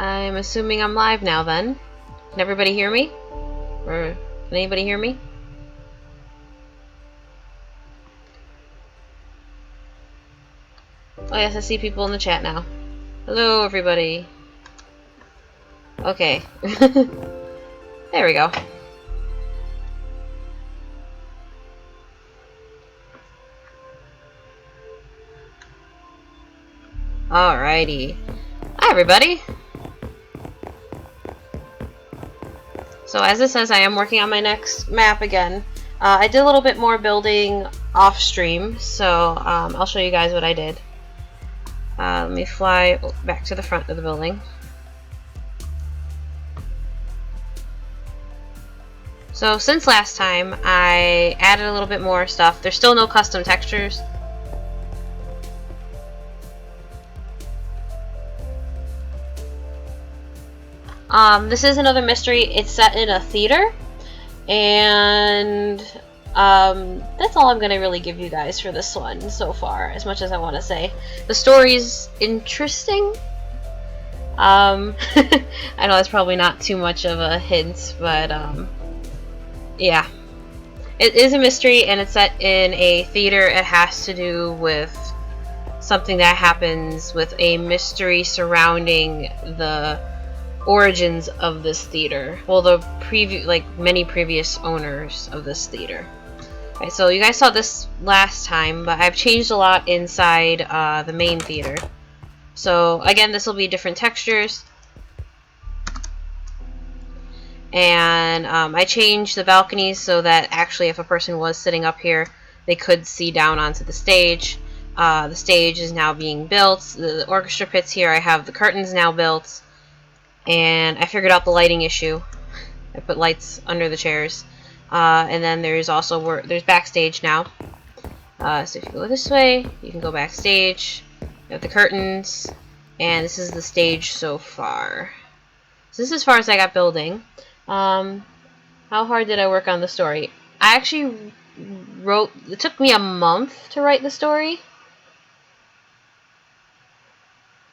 I'm assuming I'm live now then. Can everybody hear me? Or can anybody hear me? Oh yes, I see people in the chat now. Hello everybody. Okay. There we go. Alrighty. Hi everybody. So as it says, I am working on my next map again. I did a little bit more building off stream, so I'll show you guys what I did. Let me fly back to the front of the building. So since last time, I added a little bit more stuff. There's still no custom textures. This is another mystery. It's set in a theater, and that's all I'm going to really give you guys for this one so far, as much as I want to say. The story's interesting. I know that's probably not too much of a hint, but yeah. It is a mystery, and it's set in a theater. It has to do with something that happens with a mystery surrounding the origins of this theater. Well, the many previous owners of this theater. Okay, so you guys saw this last time, but I've changed a lot inside the main theater. So again, this will be different textures. And I changed the balconies so that actually if a person was sitting up here, they could see down onto the stage. The stage is now being built. The orchestra pits here, I have the curtains now built. And I figured out the lighting issue. I put lights under the chairs. And then there's also there's backstage now. So if you go this way, you can go backstage. You have the curtains. And this is the stage so far. So this is as far as I got building. How hard did I work on the story? I actually it took me a month to write the story.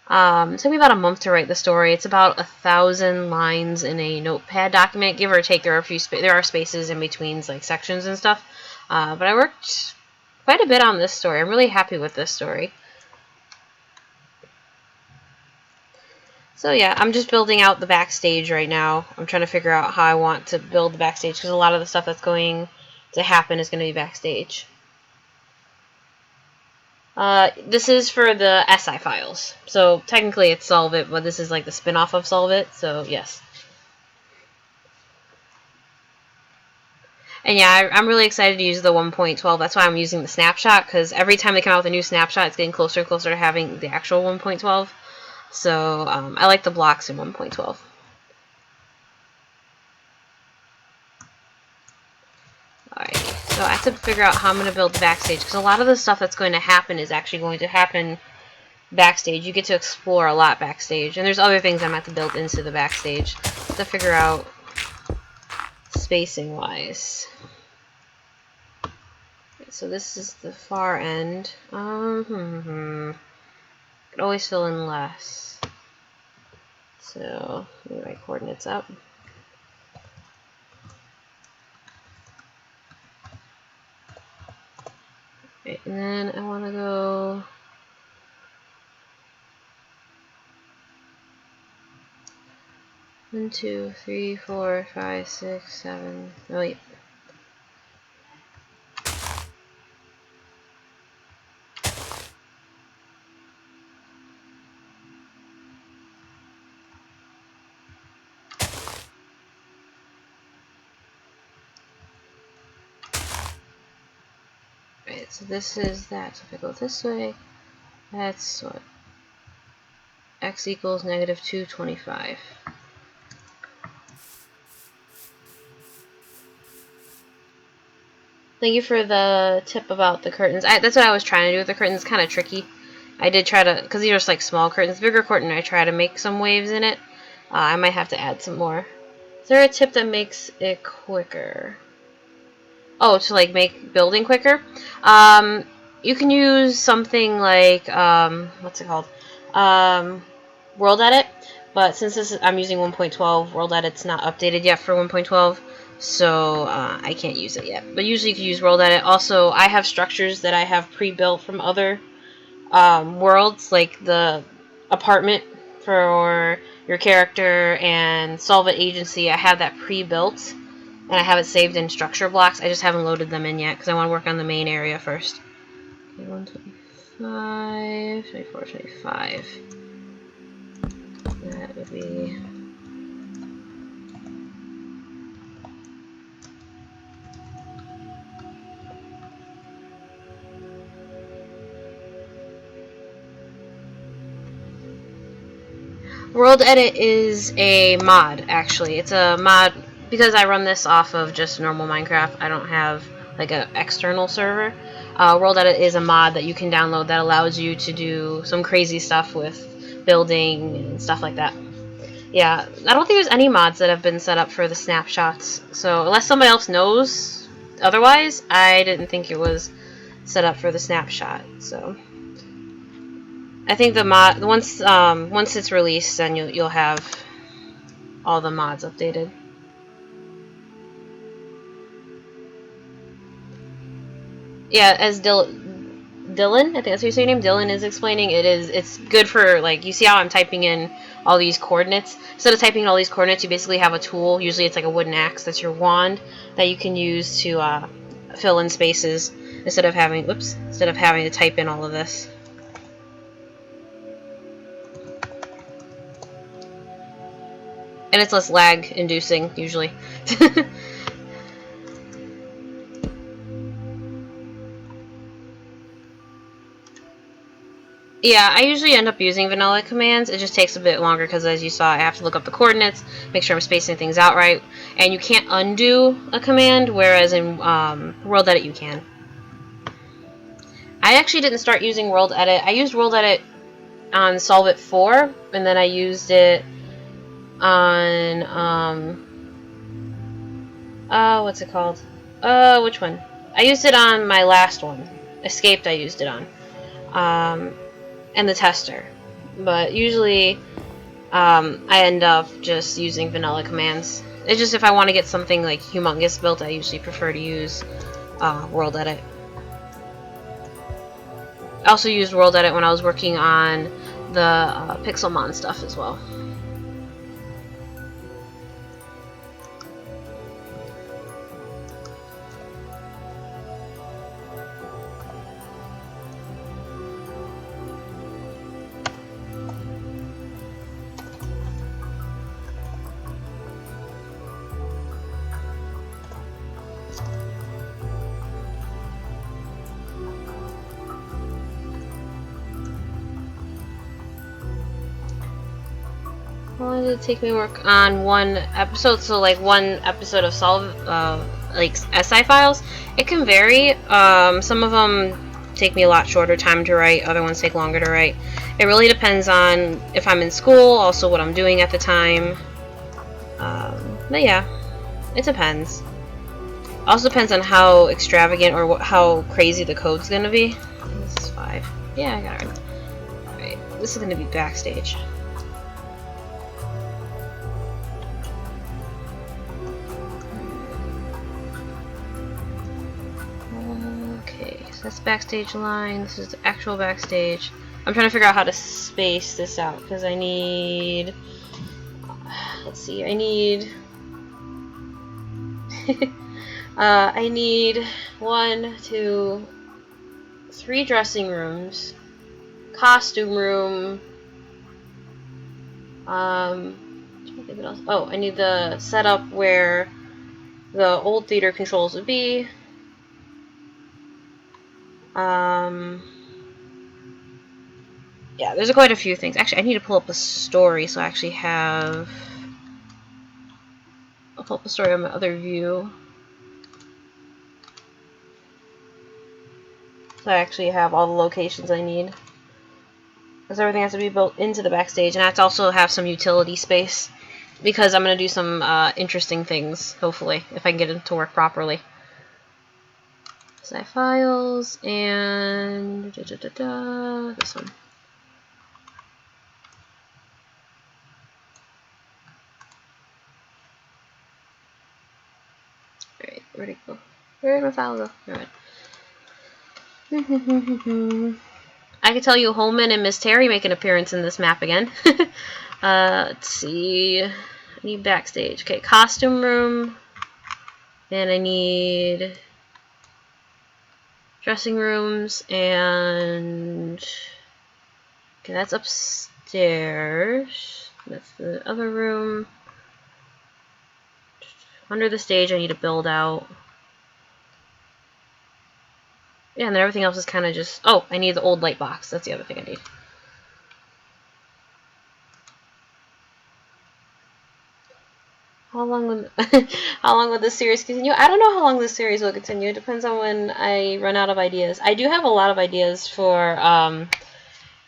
It took me about a month to write the story. It's about 1,000 lines in a notepad document, give or take. There are spaces in between, like sections and stuff. But I worked quite a bit on this story. I'm really happy with this story. So yeah, I'm just building out the backstage right now. I'm trying to figure out how I want to build the backstage, because a lot of the stuff that's going to happen is going to be backstage. This is for the SI files. So technically it's Solve It, but this is like the spin-off of Solve It, so yes. And yeah, I'm really excited to use the 1.12. That's why I'm using the snapshot, because every time they come out with a new snapshot, it's getting closer and closer to having the actual 1.12. So I like the blocks in 1.12. Alright, so I have to figure out how I'm going to build the backstage, because a lot of the stuff that's going to happen is actually going to happen backstage. You get to explore a lot backstage, and there's other things I'm going to have to build into the backstage to figure out spacing wise. Okay, so this is the far end. Could always fill in less. So let me write coordinates up. Okay, and then I want to go 1, 2, 3, 4, 5, 6, 7. Oh wait. Right, so this is that. So if I go this way, that's what? X equals negative 225. Thank you for the tip about the curtains. That's what I was trying to do with the curtains. It's kind of tricky. I did try to, because these are just like small curtains. Bigger curtain, I try to make some waves in it. I might have to add some more. Is there a tip that makes it quicker? Oh, to like make building quicker? You can use something like, what's it called? World Edit. But since I'm using 1.12, World Edit's not updated yet for 1.12, so I can't use it yet. But usually you can use World Edit. Also, I have structures that I have pre-built from other worlds, like the apartment for your character and Solvent Agency. I have that pre-built, and I have it saved in structure blocks. I just haven't loaded them in yet because I want to work on the main area first. Okay, 125, 24, 25. That would be... World Edit is a mod, actually. It's a mod because I run this off of just normal Minecraft. I don't have like an external server. World Edit is a mod that you can download that allows you to do some crazy stuff with building and stuff like that. Yeah, I don't think there's any mods that have been set up for the snapshots. So unless somebody else knows otherwise, I didn't think it was set up for the snapshot. So I think the mod once it's released, then you'll have all the mods updated. Yeah, as Dylan, I think that's your name. Dylan is explaining. It's good for, like, you see how I'm typing in all these coordinates. Instead of typing in all these coordinates, you basically have a tool. Usually it's like a wooden axe. That's your wand that you can use to fill in spaces instead of having to type in all of this. And it's less lag inducing usually. Yeah, I usually end up using vanilla commands. It just takes a bit longer because, as you saw, I have to look up the coordinates, make sure I'm spacing things out right, and you can't undo a command, whereas in World Edit you can. I actually didn't start using World Edit. I used World Edit on Solve It 4, and then I used it on, what's it called? Which one? I used it on my last one. Escaped I used it on. And the tester. But usually, I end up just using vanilla commands. It's just if I want to get something like humongous built, I usually prefer to use World Edit. I also used World Edit when I was working on the Pixelmon stuff as well. How long did it take me to work on one episode? So, like, one episode of like SI files, it can vary. Some of them take me a lot shorter time to write, other ones take longer to write. It really depends on if I'm in school, also what I'm doing at the time. But yeah, it depends. Also depends on how extravagant or how crazy the code's gonna be. This is 5. Yeah, I got it right. Alright, this is gonna be backstage. Okay, so that's backstage line. This is the actual backstage. I'm trying to figure out how to space this out because I need. Let's see, I need. I need 1, 2, 3 dressing rooms, costume room. What else? Oh, I need the setup where the old theater controls would be. Yeah, there's quite a few things. Actually, I need to pull up the story so I actually have. I'll pull up the story on my other view. So I actually have all the locations I need. Because everything has to be built into the backstage, and I have to also have some utility space. Because I'm going to do some interesting things, hopefully, if I can get it to work properly. Save files, and this one. Where'd it go? Where did my file go? Alright. I can tell you Holman and Miss Terry make an appearance in this map again. Let's see. I need backstage. Okay, costume room. And I need dressing rooms and... Okay, that's upstairs. That's the other room. Under the stage I need to build out. Yeah, and then everything else is kind of just... Oh, I need the old light box. That's the other thing I need. How long would how long would this series continue? I don't know how long this series will continue. It depends on when I run out of ideas. I do have a lot of ideas for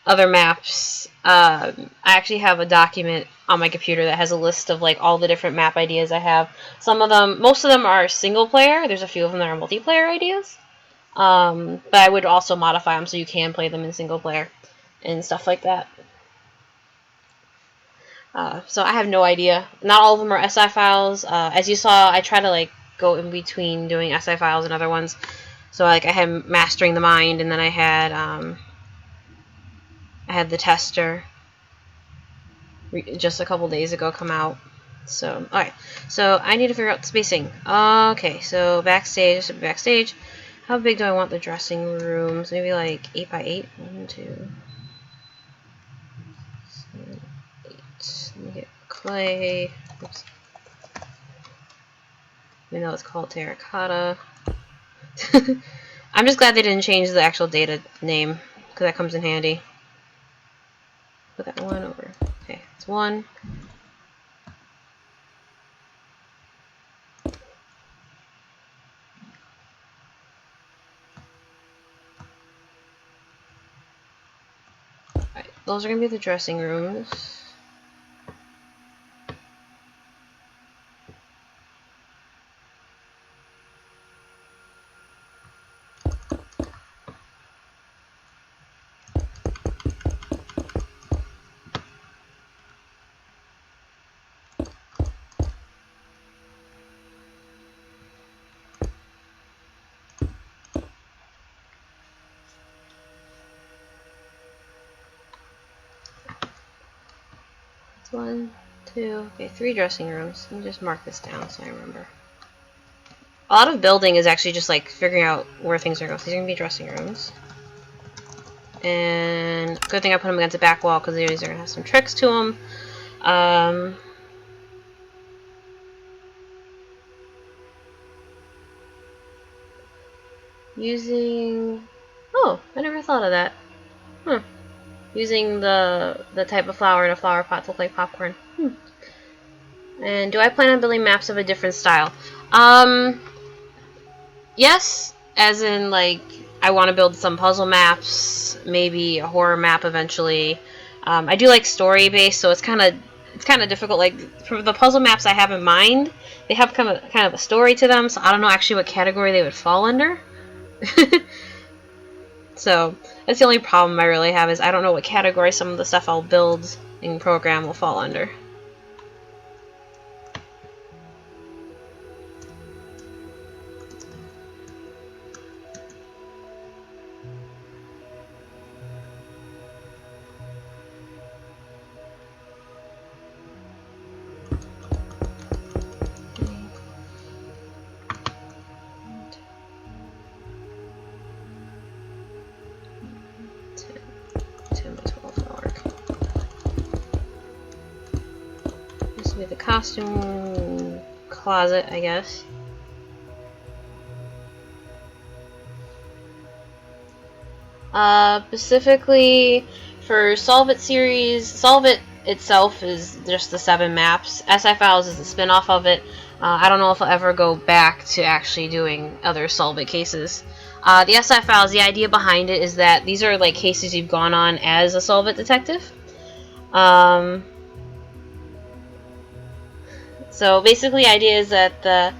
other maps. I actually have a document on my computer that has a list of like all the different map ideas I have. Some of them, most of them are single player. There's a few of them that are multiplayer ideas. But I would also modify them so you can play them in single player and stuff like that. So I have no idea. Not all of them are SI files. As you saw, I try to like go in between doing SI files and other ones. So like I had Mastering the Mind, and then I had the tester just a couple days ago come out. So alright, so I need to figure out the spacing. Okay, so backstage. How big do I want the dressing rooms? Maybe like 8 by 8. 1, 2, 7, 8. Let me get clay. Oops. Even though it's called terracotta. I'm just glad they didn't change the actual data name, because that comes in handy. Put that one over. Okay, it's 1. Alright, those are going to be the dressing rooms. It's 1, 2, okay, 3 dressing rooms. Let me just mark this down so I remember. A lot of building is actually just like figuring out where things are going. So these are going to be dressing rooms. And good thing I put them against a back wall because these are going to have some tricks to them. Using... Oh, I never thought of that. Using the type of flower in a flower pot to look like popcorn. And do I plan on building maps of a different style? Yes, as in like I want to build some puzzle maps, maybe a horror map eventually. I do like story based, so it's kind of difficult. Like for the puzzle maps I have in mind, they have kind of a story to them, so I don't know actually what category they would fall under. So that's the only problem I really have, is I don't know what category some of the stuff I'll build and program will fall under. The costume closet, I guess. Specifically for Solve It series, Solve It itself is just the 7 maps. SI Files is the spin-off of it. I don't know if I'll ever go back to actually doing other Solve It cases. The SI Files, the idea behind it is that these are like cases you've gone on as a Solve It detective. So basically the idea is that the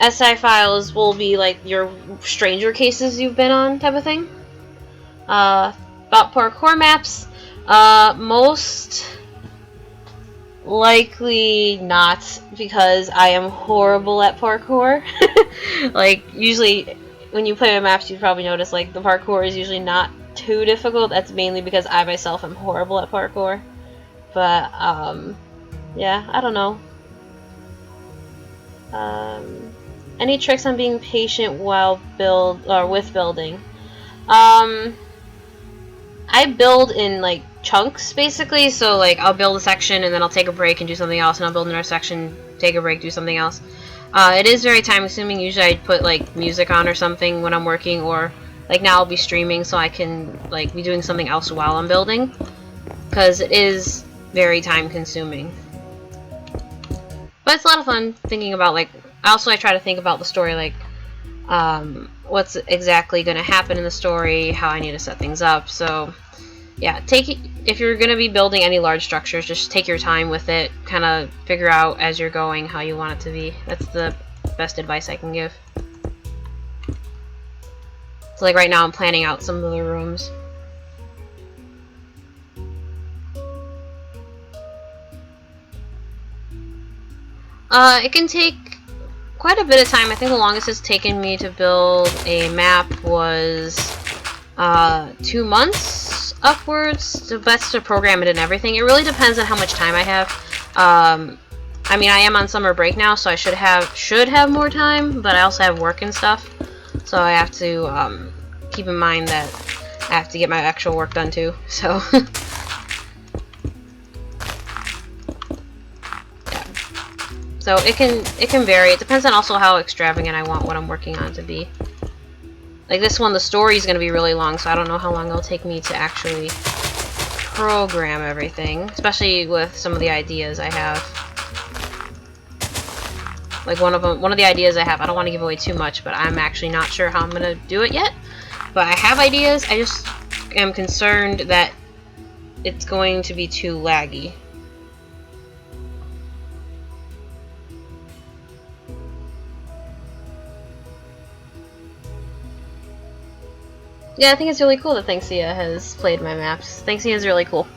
SI files will be like your stranger cases you've been on type of thing. About parkour maps, most Likely not, because I am horrible at parkour. Like, usually when you play with maps, you probably notice like the parkour is usually not too difficult. That's mainly because I myself am horrible at parkour. But yeah, I don't know. Any tricks on being patient while with building? I build in like chunks basically, so like I'll build a section and then I'll take a break and do something else, and I'll build another section, take a break, do something else. It is very time consuming. Usually I put like music on or something when I'm working, or like now I'll be streaming so I can like be doing something else while I'm building, because it is very time consuming. But it's a lot of fun thinking about like, I try to think about the story, like what's exactly going to happen in the story, how I need to set things up. So yeah, if you're going to be building any large structures, just take your time with it, kind of figure out as you're going how you want it to be. That's the best advice I can give. So like right now I'm planning out some of the rooms. It can take quite a bit of time. I think the longest it's taken me to build a map was 2 months upwards. So that's to program it and everything. It really depends on how much time I have. I mean, I am on summer break now, so I should have more time, but I also have work and stuff, so I have to keep in mind that I have to get my actual work done too. So so it can vary. It depends on also how extravagant I want what I'm working on to be. Like this one, the story is going to be really long, so I don't know how long it'll take me to actually program everything, especially with some of the ideas I have. Like one of the ideas I have, I don't want to give away too much, but I'm actually not sure how I'm going to do it yet. But I have ideas, I just am concerned that it's going to be too laggy. Yeah, I think it's really cool that Thanksia has played my maps. Thanksia is really cool.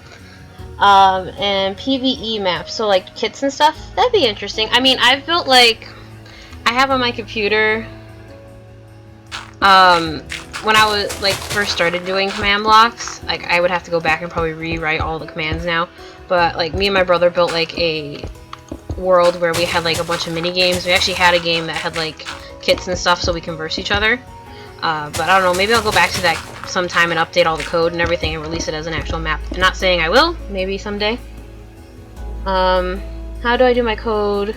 And PvE maps, so like kits and stuff, that'd be interesting. I mean, I've built like, I have on my computer, when I was like first started doing command blocks, like I would have to go back and probably rewrite all the commands now, but like me and my brother built like a world where we had like a bunch of mini games. We actually had a game that had like kits and stuff so we converse each other. But I don't know, maybe I'll go back to that sometime and update all the code and everything and release it as an actual map. I'm not saying I will, maybe someday. How do I do my code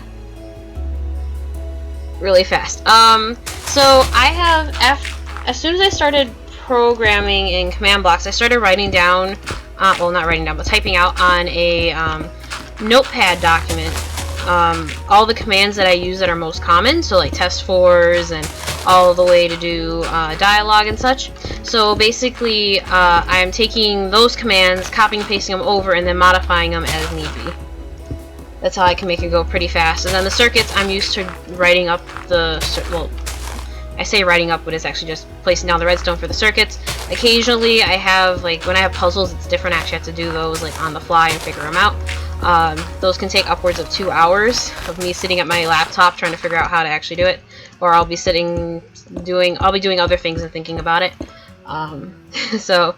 really fast? So I have, as soon as I started programming in command blocks, I started writing down, well, not writing down, but typing out on a notepad document all the commands that I use that are most common, so like test fors and all the way to do dialogue and such. So basically I'm taking those commands, copying and pasting them over, and then modifying them as need be. That's how I can make it go pretty fast. And then the circuits, I'm used to writing up the, well, I say writing up, but it's actually just placing down the redstone for the circuits. Occasionally I have, like when I have puzzles, it's different. I actually have to do those like on the fly and figure them out. Those can take upwards of 2 hours of me sitting at my laptop trying to figure out how to actually do it, or I'll be doing other things and thinking about it. So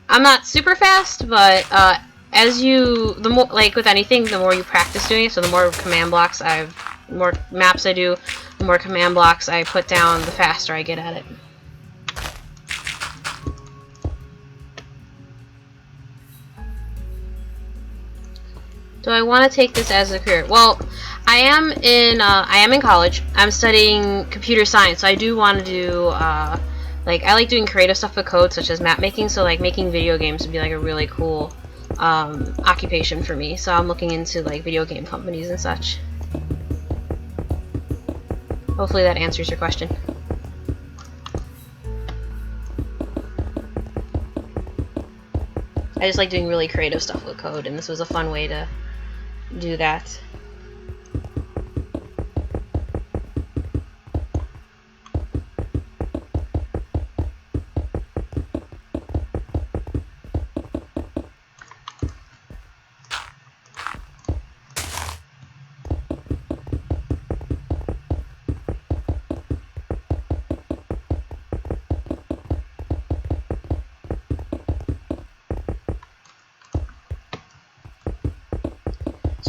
I'm not super fast, but the more, like with anything, the more you practice doing it, so the more more maps I do, the more command blocks I put down, the faster I get at it. Do I want to take this as a career? Well, I am in college. I'm studying computer science, so I do want to do like, I like doing creative stuff with code, such as map making. So like making video games would be like a really cool occupation for me. So I'm looking into like video game companies and such. Hopefully that answers your question. I just like doing really creative stuff with code, and this was a fun way to do that.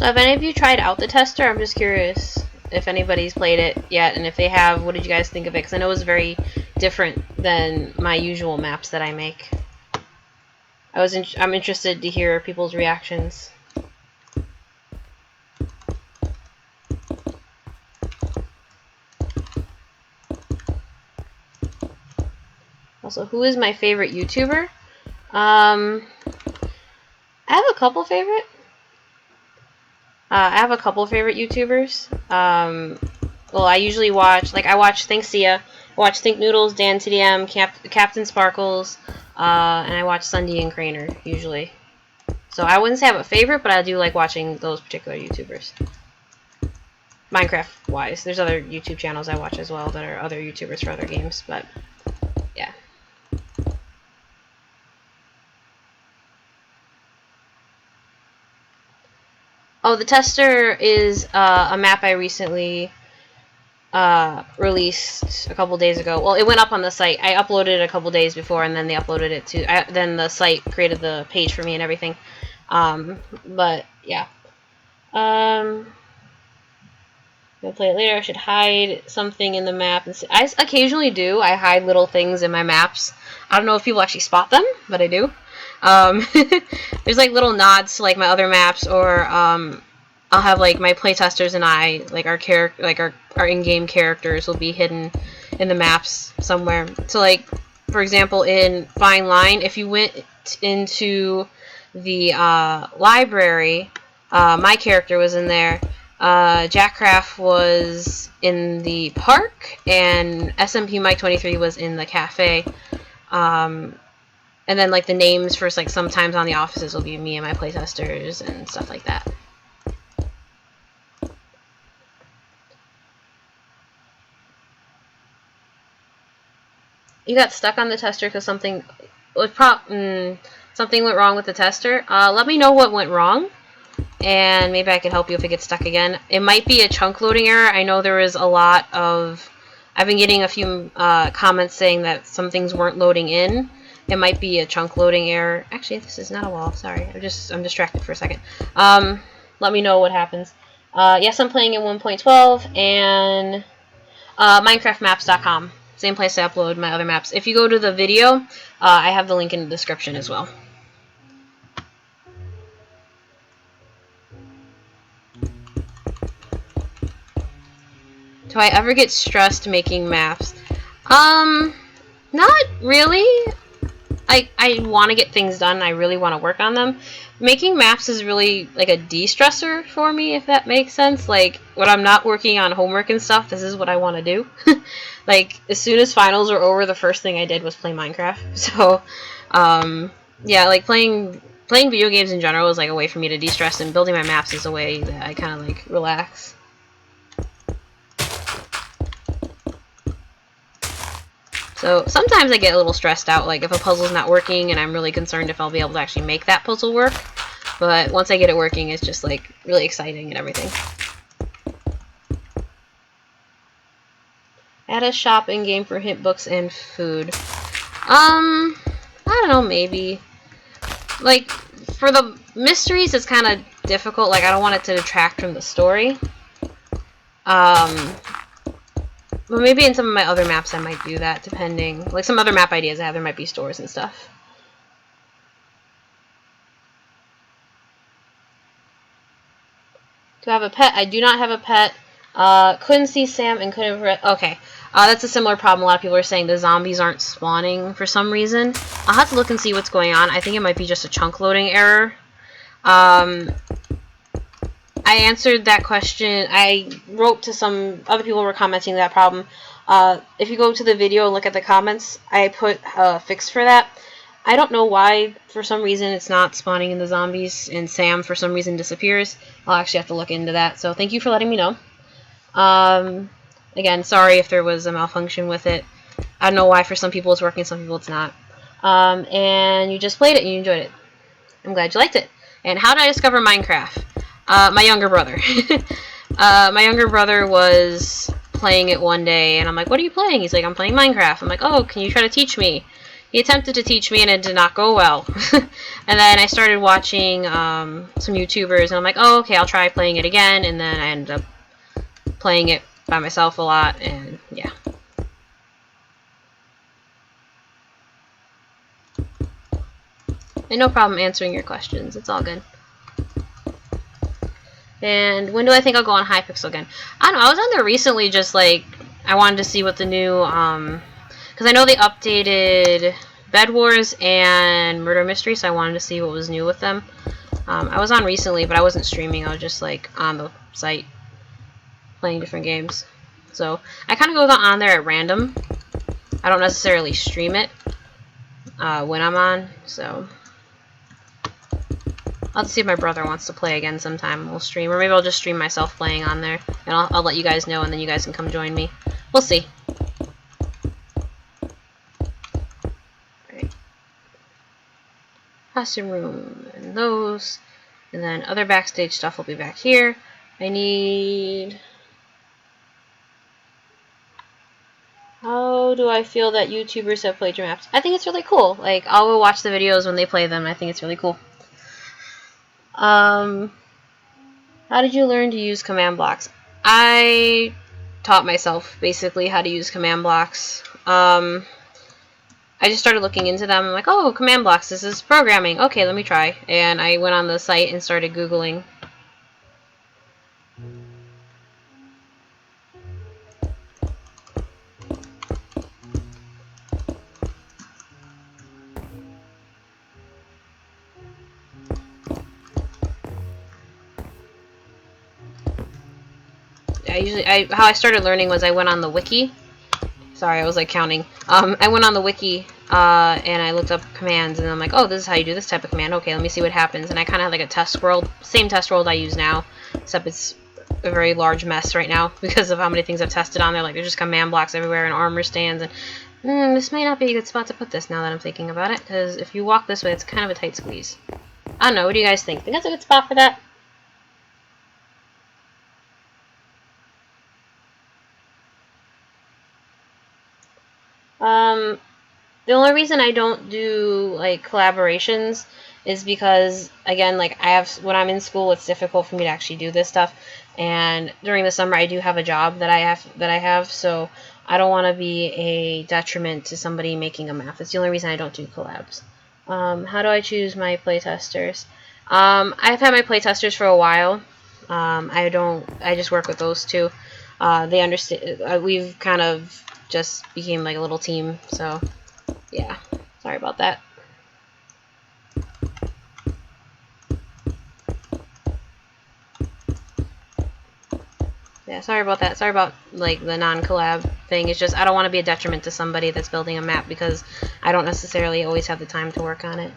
So have any of you tried out the tester? I'm just curious if anybody's played it yet, and if they have, what did you guys think of it? Because I know it was very different than my usual maps that I make. I'm interested to hear people's reactions. Also, who is my favorite YouTuber? I have a couple favorite. I have a couple favorite YouTubers. Well, I usually watch, like, I watch Think Sia, watch Think Noodles, Dan TDM, Captain Sparkles, and I watch Sunday and Craner, usually. So I wouldn't say I have a favorite, but I do like watching those particular YouTubers. Minecraft-wise. There's other YouTube channels I watch as well that are other YouTubers for other games, but yeah. Oh, the tester is a map I recently released a couple days ago. Well, it went up on the site. I uploaded it a couple days before, and then they uploaded it to. Then the site created the page for me and everything. But yeah. I'll play it later. I should hide something in the map. I occasionally do. I hide little things in my maps. I don't know if people actually spot them, but I do. There's like little nods to like my other maps, or I'll have like my playtesters and I, like our in-game characters will be hidden in the maps somewhere. So like, for example, in Fine Line, if you went into the library, my character was in there. Jackcraft was in the park, and SMP Mike 23 was in the cafe. And then like the names for like sometimes on the offices will be me and my playtesters and stuff like that. You got stuck on the tester because something went wrong with the tester. Let me know what went wrong, and maybe I can help you if it gets stuck again. It might be a chunk loading error. I know there is a lot of... I've been getting a few comments saying that some things weren't loading in. It might be a chunk loading error. Actually, this is not a wall. Sorry. I'm distracted for a second. Let me know what happens. Yes, I'm playing in 1.12 and minecraftmaps.com. Same place I upload my other maps. If you go to the video, I have the link in the description as well. Do I ever get stressed making maps? Not really. I want to get things done. I really want to work on them. Making maps is really like a de-stressor for me, if that makes sense. Like, when I'm not working on homework and stuff, this is what I want to do. Like, as soon as finals are over, the first thing I did was play Minecraft. So, yeah, like playing video games in general is like a way for me to de-stress, and building my maps is a way that I kind of like relax. So sometimes I get a little stressed out, like if a puzzle's not working and I'm really concerned if I'll be able to actually make that puzzle work. But once I get it working, it's just like really exciting and everything. Add a shop in-game for hint books and food. I don't know, maybe. Like, for the mysteries, it's kind of difficult. Like, I don't want it to detract from the story. Well, maybe in some of my other maps I might do that, depending. Like some other map ideas I have, there might be stores and stuff. Do I have a pet? I do not have a pet. Couldn't see Sam and couldn't... Okay. That's a similar problem. A lot of people are saying the zombies aren't spawning for some reason. I'll have to look and see what's going on. I think it might be just a chunk loading error. I answered that question. I wrote to some other people who were commenting that problem. If you go to the video and look at the comments, I put a fix for that. I don't know why, for some reason, it's not spawning in the zombies, and Sam, for some reason, disappears. I'll actually have to look into that, so thank you for letting me know. Again, sorry if there was a malfunction with it. I don't know why for some people it's working, some people it's not. And you just played it and you enjoyed it. I'm glad you liked it. And how did I discover Minecraft? My younger brother. My younger brother was playing it one day, and I'm like, what are you playing? He's like, I'm playing Minecraft. I'm like, oh, can you try to teach me? He attempted to teach me and it did not go well. And then I started watching some YouTubers and I'm like, oh, okay, I'll try playing it again. And then I ended up playing it by myself a lot, and yeah. And no problem answering your questions. It's all good. And when do I think I'll go on Hypixel again? I don't know. I was on there recently just like, I wanted to see what the new, because I know they updated Bed Wars and Murder Mystery, so I wanted to see what was new with them. I was on recently, but I wasn't streaming. I was just like on the site playing different games. So I kind of go on there at random. I don't necessarily stream it when I'm on, so I'll have to see if my brother wants to play again sometime. We'll stream, or maybe I'll just stream myself playing on there, and I'll let you guys know, and then you guys can come join me. We'll see. Alright. Costume room, and those, and then other backstage stuff will be back here. I need... How do I feel that YouTubers have played your maps? I think it's really cool. Like, I'll go watch the videos when they play them. I think it's really cool. How did you learn to use command blocks? I taught myself, basically, how to use command blocks. I just started looking into them. I'm like, oh, command blocks, this is programming. Okay, let me try. And I went on the site and started Googling. How I started learning was I went on the wiki. Sorry, I was like counting. I went on the wiki and I looked up commands, and I'm like, oh, this is how you do this type of command. Okay, let me see what happens. And I kind of had like a test world, same test world I use now, except it's a very large mess right now because of how many things I've tested on there. Like, there's just command blocks everywhere and armor stands, and this may not be a good spot to put this now that I'm thinking about it, because if you walk this way, it's kind of a tight squeeze. I don't know. What do you guys think? Think that's a good spot for that? The only reason I don't do like collaborations is because, again, like when I'm in school, it's difficult for me to actually do this stuff, and during the summer I do have a job that I have, so I don't want to be a detriment to somebody making a map. That's the only reason I don't do collabs. How do I choose my playtesters? I've had my playtesters for a while. I just work with those two. They understand. We've kind of just became like a little team, so yeah. Sorry about that. Yeah, sorry about that. Sorry about like the non-collab thing. It's just I don't want to be a detriment to somebody that's building a map because I don't necessarily always have the time to work on it.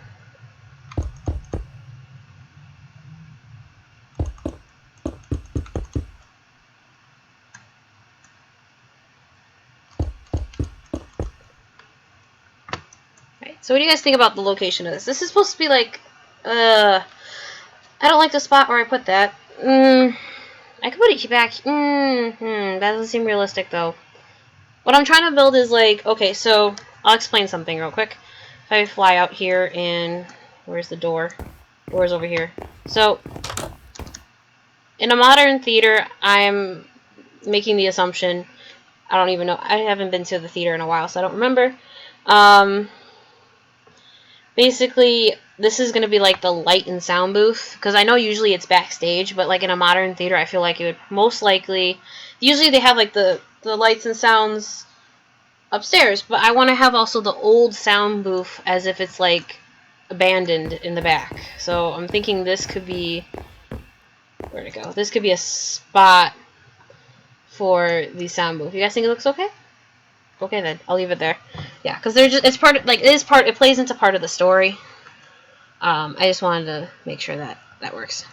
So what do you guys think about the location of this? This is supposed to be like, I don't like the spot where I put that. I could put it back. That doesn't seem realistic though. What I'm trying to build is like, okay, so I'll explain something real quick. If I fly out here and, where's the door? Door's over here. So, in a modern theater, I'm making the assumption, I don't even know, I haven't been to the theater in a while, so I don't remember. Basically, this is going to be like the light and sound booth, because I know usually it's backstage, but like in a modern theater, I feel like it would most likely, usually they have like the lights and sounds upstairs, but I want to have also the old sound booth as if it's like abandoned in the back. So I'm thinking this could be, where'd it go? This could be a spot for the sound booth. You guys think it looks okay? Okay then, I'll leave it there. Yeah, because they're just, it's part of, like, it plays into part of the story. I just wanted to make sure that that works.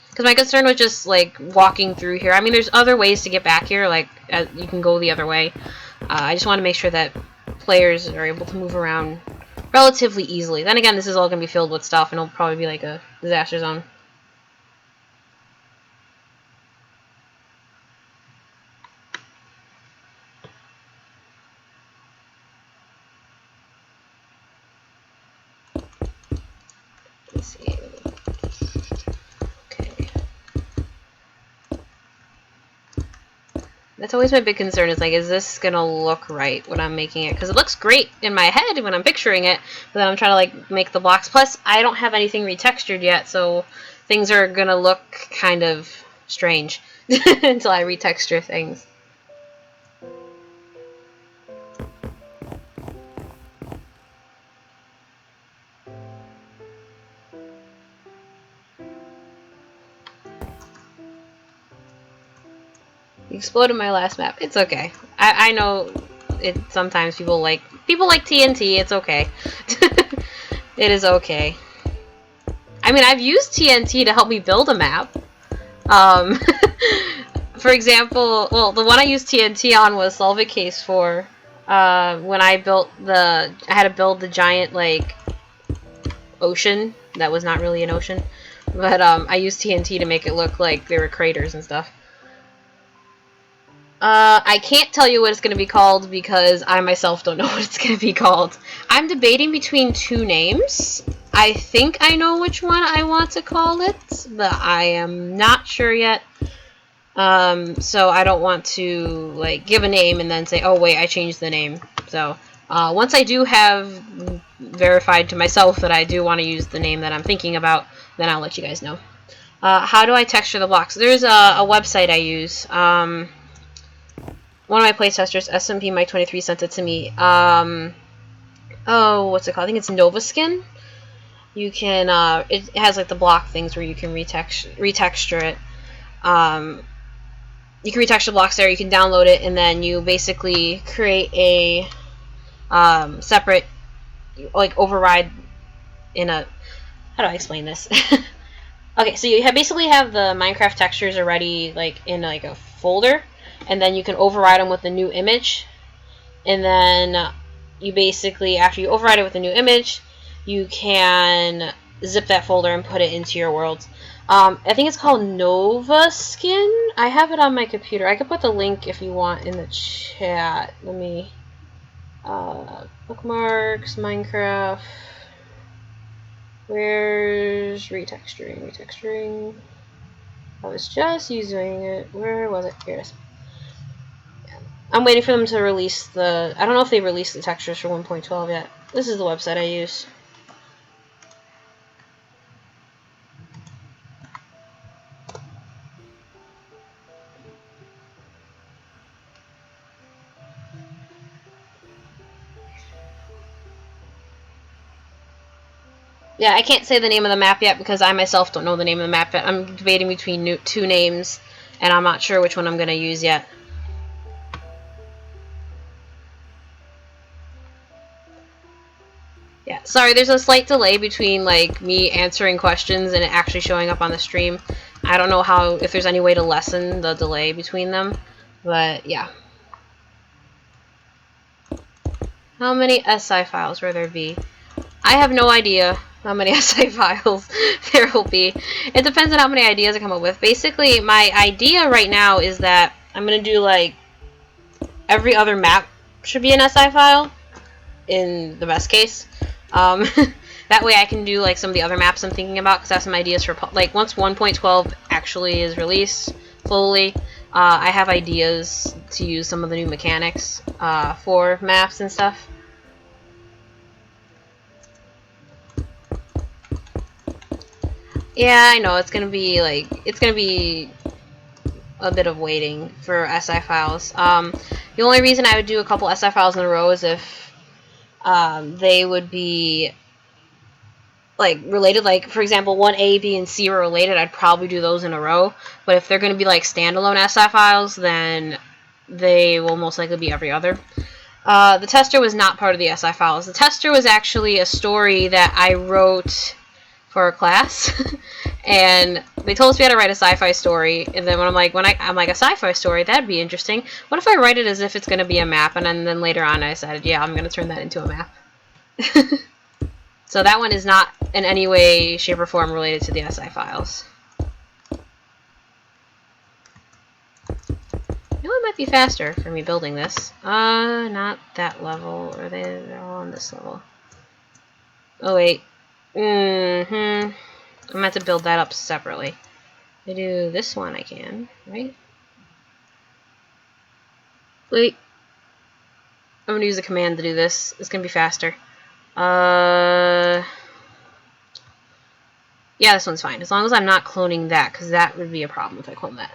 Because my concern was just, like, walking through here. I mean, there's other ways to get back here, like, you can go the other way. I just want to make sure that players are able to move around relatively easily. Then again, this is all going to be filled with stuff, and it'll probably be like a disaster zone. see. Okay. That's always my big concern, is like, is this gonna look right when I'm making it? Because it looks great in my head when I'm picturing it, but then I'm trying to like make the blocks. Plus, I don't have anything retextured yet, so things are gonna look kind of strange until I retexture things. You exploded my last map. It's okay. I know it. Sometimes people like TNT. It's okay. It is okay. I mean, I've used TNT to help me build a map. For example, well, the one I used TNT on was Solve It Case 4. When I built I had to build the giant, like, ocean. That was not really an ocean. But, I used TNT to make it look like there were craters and stuff. I can't tell you what it's going to be called because I myself don't know what it's going to be called. I'm debating between two names. I think I know which one I want to call it, but I am not sure yet. So I don't want to, like, give a name and then say, oh wait, I changed the name. So, once I do have verified to myself that I do want to use the name that I'm thinking about, then I'll let you guys know. How do I texture the blocks? There's a website I use. One of my playtesters, SMP Mike 23, sent it to me. Oh, what's it called? I think it's Novaskin. You can, it has like the block things where you can retexture it. You can retexture blocks there. You can download it, and then you basically create a separate, like, override in a. How do I explain this? Okay, so you basically have the Minecraft textures already, like, in like a folder, and then you can override them with a new image, and then you basically, after you override it with a new image, you can zip that folder and put it into your world. I think it's called Novaskin. I have it on my computer. I could put the link if you want in the chat. Let me bookmarks, Minecraft. Where's retexturing? I was just using it. Where was it? Here it is. I'm waiting for them to release the... I don't know if they released the textures for 1.12 yet. This is the website I use. Yeah, I can't say the name of the map yet because I myself don't know the name of the map yet. I'm debating between two names, and I'm not sure which one I'm going to use yet. Yeah, sorry, there's a slight delay between, like, me answering questions and it actually showing up on the stream. I don't know if there's any way to lessen the delay between them, but yeah. How many SI files will there be? I have no idea how many SI files there will be. It depends on how many ideas I come up with. Basically, my idea right now is that I'm going to do, like, every other map should be an SI file, in the best case. That way I can do, like, some of the other maps I'm thinking about, because I have some ideas for, like, once 1.12 actually is released fully, I have ideas to use some of the new mechanics for maps and stuff. Yeah, I know, it's gonna be, like, a bit of waiting for SI files. The only reason I would do a couple SI files in a row is if they would be, like, related. Like, for example, 1A, B, and C were related, I'd probably do those in a row. But if they're going to be, like, standalone SI files, then they will most likely be every other. The tester was not part of the SI files. The tester was actually a story that I wrote for a class. And they told us we had to write a sci-fi story. And then I'm like, a sci-fi story, that'd be interesting. What if I write it as if it's going to be a map? And then later on I decided, yeah, I'm going to turn that into a map. So that one is not in any way, shape, or form related to the SI files. You know, it might be faster for me building this. Not that level. They're all on this level. Oh, wait. I'm gonna have to build that up separately. If I do this one, I can, right? Wait. I'm gonna use a command to do this. It's gonna be faster. Yeah, this one's fine. As long as I'm not cloning that, because that would be a problem if I clone that.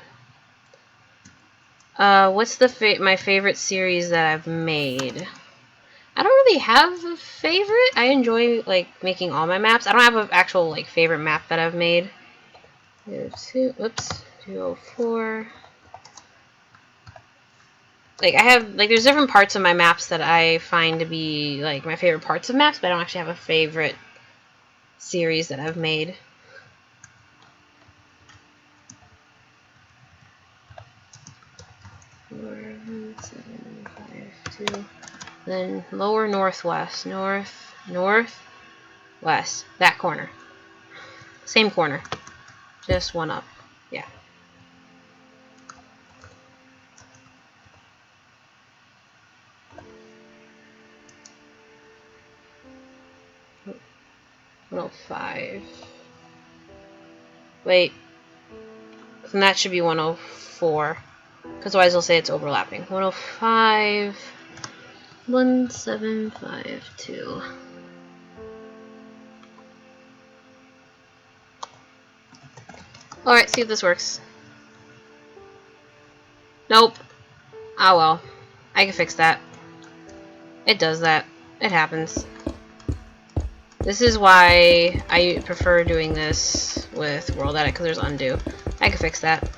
What's my favorite series that I've made? I don't really have a favorite. I enjoy, like, making all my maps. I don't have an actual, like, favorite map that I've made. 204. Like, I have, like, there's different parts of my maps that I find to be, like, my favorite parts of maps, but I don't actually have a favorite series that I've made. Then lower northwest, northwest, that corner. Same corner, just one up. Yeah. Oh, 105. Wait. And that should be 104. Because otherwise they'll say it's overlapping. 105. 1752. Alright, see if this works. Nope. Ah well. I can fix that. It does that. It happens. This is why I prefer doing this with World Edit, because there's undo. I can fix that.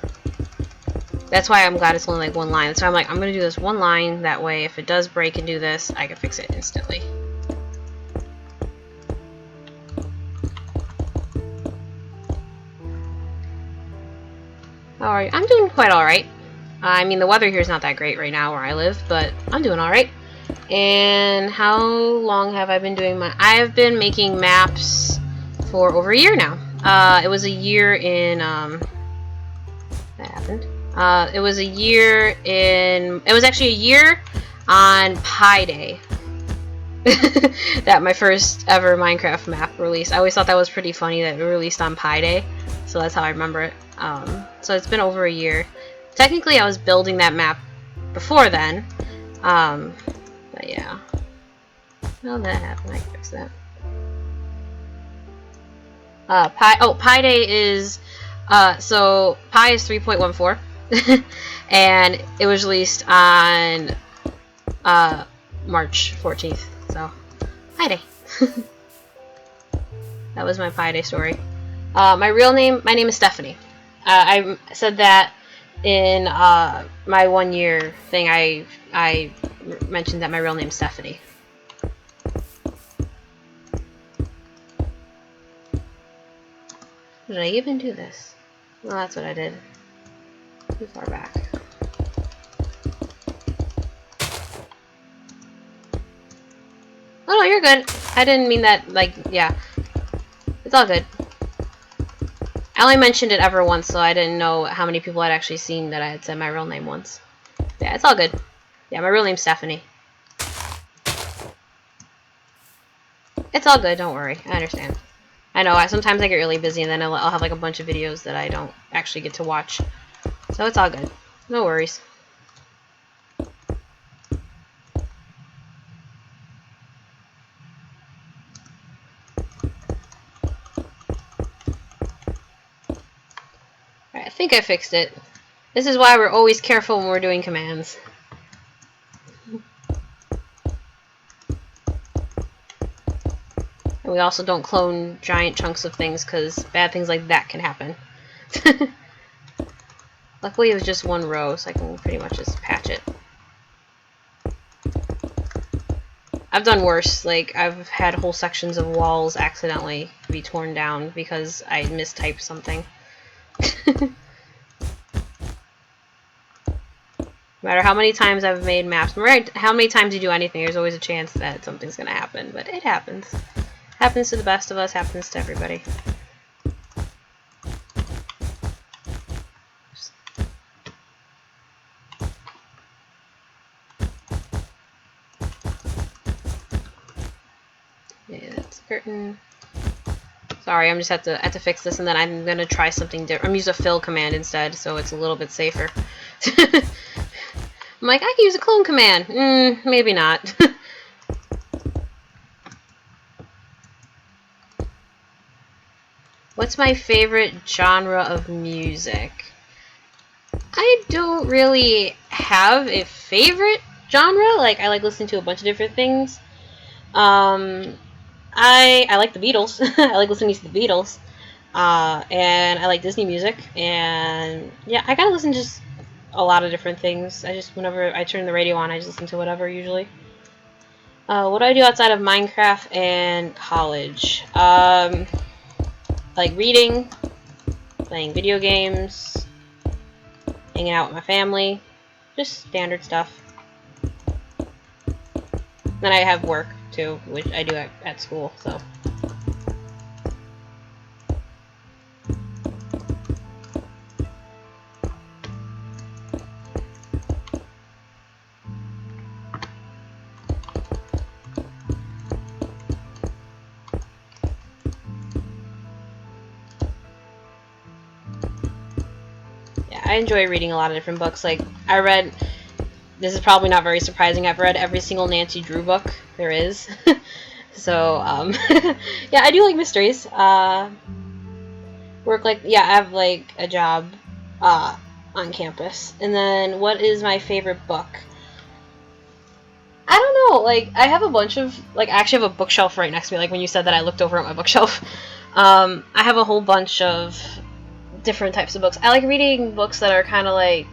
That's why I'm glad it's only like one line. So I'm like, I'm going to do this one line. That way, if it does break and do this, I can fix it instantly. Alright, I'm doing quite alright. I mean, the weather here is not that great right now where I live, but I'm doing alright. And how long have I been doing I have been making maps for over a year now. It was a year in, that happened. It was actually a year on Pi Day. That my first ever Minecraft map release. I always thought that was pretty funny that it released on Pi Day, so that's how I remember it. So it's been over a year. Technically, I was building that map before then, but yeah. How that happened? I can fix that. Pi Day is, so Pi is 3.14, and it was released on March 14th. So, Pi Day. That was my Pi Day story. My name is Stephanie. I said that in my 1 year thing. I mentioned that my real name's Stephanie. Did I even do this? Well, that's what I did. Too far back. Oh no, you're good. I didn't mean that, like, yeah. It's all good. I only mentioned it ever once, so I didn't know how many people had actually seen that I had said my real name once. Yeah, it's all good. Yeah, my real name's Stephanie. It's all good, don't worry. I understand. I know, sometimes I get really busy and then I'll have like a bunch of videos that I don't actually get to watch. So it's all good. No worries. Alright, I think I fixed it. This is why we're always careful when we're doing commands. And we also don't clone giant chunks of things because bad things like that can happen. Luckily it was just one row, so I can pretty much just patch it. I've done worse. Like, I've had whole sections of walls accidentally be torn down because I mistyped something. No matter how many times I've made maps, right? How many times you do anything, there's always a chance that something's gonna happen, but it happens. Happens to the best of us, happens to everybody. Yeah, that's curtain. Sorry, I'm just have to fix this, and then I'm gonna try something different. I'm use a fill command instead, so it's a little bit safer. I'm like, I can use a clone command. Maybe not. What's my favorite genre of music? I don't really have a favorite genre. Like, I like listening to a bunch of different things. I like the Beatles. I like listening to the Beatles. And I like Disney music. And yeah, I gotta listen to just a lot of different things. Whenever I turn the radio on, I just listen to whatever usually. What do I do outside of Minecraft and college? Like reading, playing video games, hanging out with my family, just standard stuff. Then I have work too, which I do at school, so. Yeah, I enjoy reading a lot of different books. Like, this is probably not very surprising, I've read every single Nancy Drew book there is. So, yeah, I do like mysteries. I have, like, a job, on campus. And then, what is my favorite book? I don't know, like, I have a bunch of, like, I actually have a bookshelf right next to me, like, when you said that I looked over at my bookshelf. I have a whole bunch of different types of books. I like reading books that are kind of like,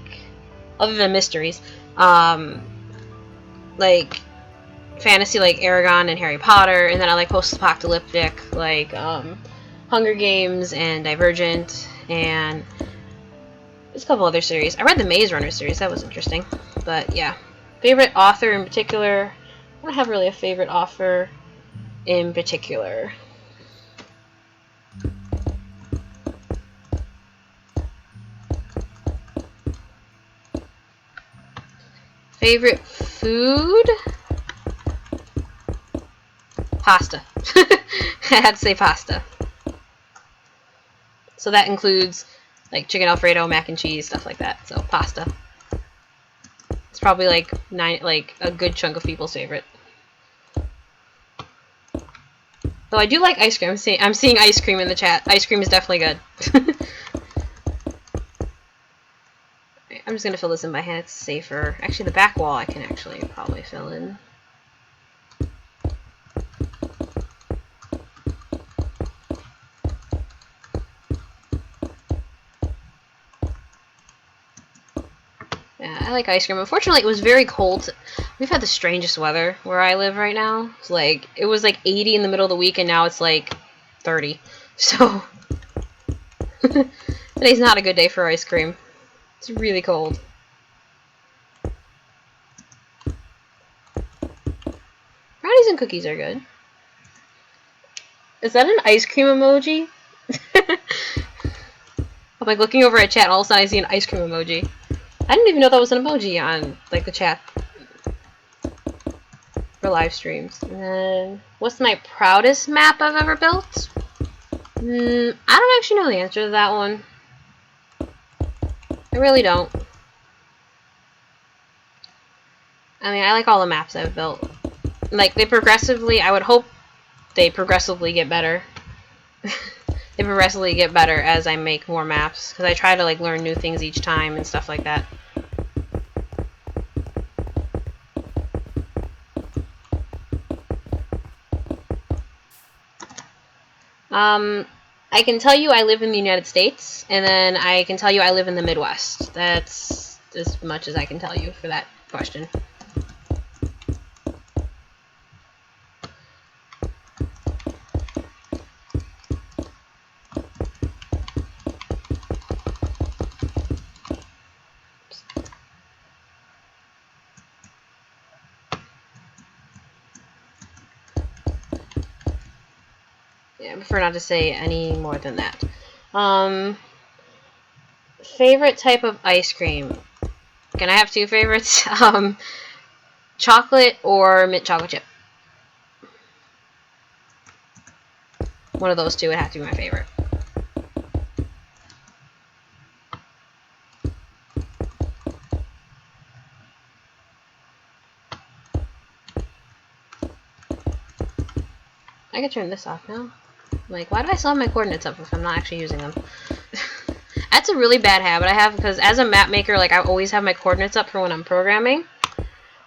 other than mysteries, like fantasy, like Aragon and Harry Potter, and then I like post-apocalyptic, like Hunger Games and Divergent, and there's a couple other series. I read the Maze Runner series, that was interesting. But yeah, favorite author in particular, I don't have really a favorite author in particular. Favorite food? Pasta. I had to say pasta. So that includes like chicken Alfredo, mac and cheese, stuff like that. So pasta. It's probably like a good chunk of people's favorite. Though I do like ice cream. I'm seeing ice cream in the chat. Ice cream is definitely good. I'm just gonna fill this in by hand. It's safer. Actually, the back wall I can actually probably fill in. Yeah, I like ice cream. Unfortunately, it was very cold. We've had the strangest weather where I live right now. It's like, it was like 80 in the middle of the week, and now it's like 30. So, today's not a good day for ice cream. It's really cold. Brownies and cookies are good. Is that an ice cream emoji? I'm like looking over at chat, and all of a sudden I see an ice cream emoji. I didn't even know that was an emoji on like the chat for live streams. And then, what's my proudest map I've ever built? I don't actually know the answer to that one. I really don't. I mean, I like all the maps I've built. Like, I would hope they progressively get better. They progressively get better as I make more maps, because I try to like learn new things each time and stuff like that. I can tell you I live in the United States, and then I can tell you I live in the Midwest. That's as much as I can tell you for that question. Yeah, I prefer not to say any more than that. Favorite type of ice cream? Can I have two favorites? Chocolate or mint chocolate chip. One of those two would have to be my favorite. I can turn this off now. Like, why do I still have my coordinates up if I'm not actually using them? That's a really bad habit I have, because as a map maker, like, I always have my coordinates up for when I'm programming.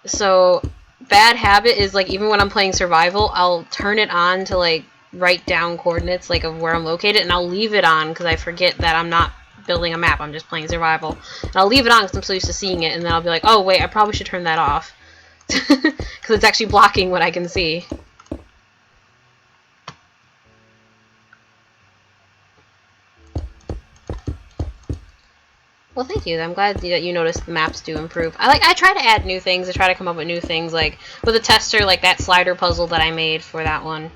So, bad habit is, like, even when I'm playing survival, I'll turn it on to, like, write down coordinates, like, of where I'm located, and I'll leave it on because I forget that I'm not building a map, I'm just playing survival. And I'll leave it on because I'm so used to seeing it, and then I'll be like, oh, wait, I probably should turn that off. Because it's actually blocking what I can see. Well, thank you. I'm glad that you noticed the maps do improve. I try to add new things. I try to come up with new things, like with a tester, like that slider puzzle that I made for that one.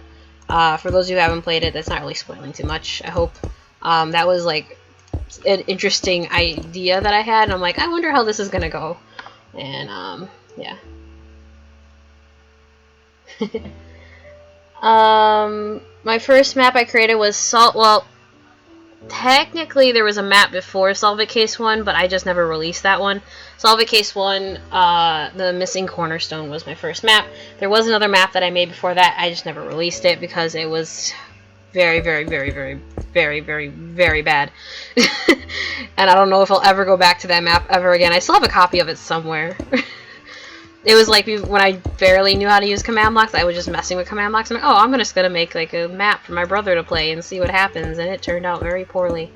For those who haven't played it, that's not really spoiling too much, I hope. That was like an interesting idea that I had, and I'm like, I wonder how this is gonna go. And yeah. My first map I created was Salt. Well, technically there was a map before Solve It Case 1, but I just never released that one. Solve It Case 1, the Missing Cornerstone was my first map. There was another map that I made before that, I just never released it because it was very, very, very, very, very, very, very bad. And I don't know if I'll ever go back to that map ever again. I still have a copy of it somewhere. It was like when I barely knew how to use command blocks, I was just messing with command blocks. I'm like, oh, I'm just gonna make like a map for my brother to play and see what happens, and it turned out very poorly.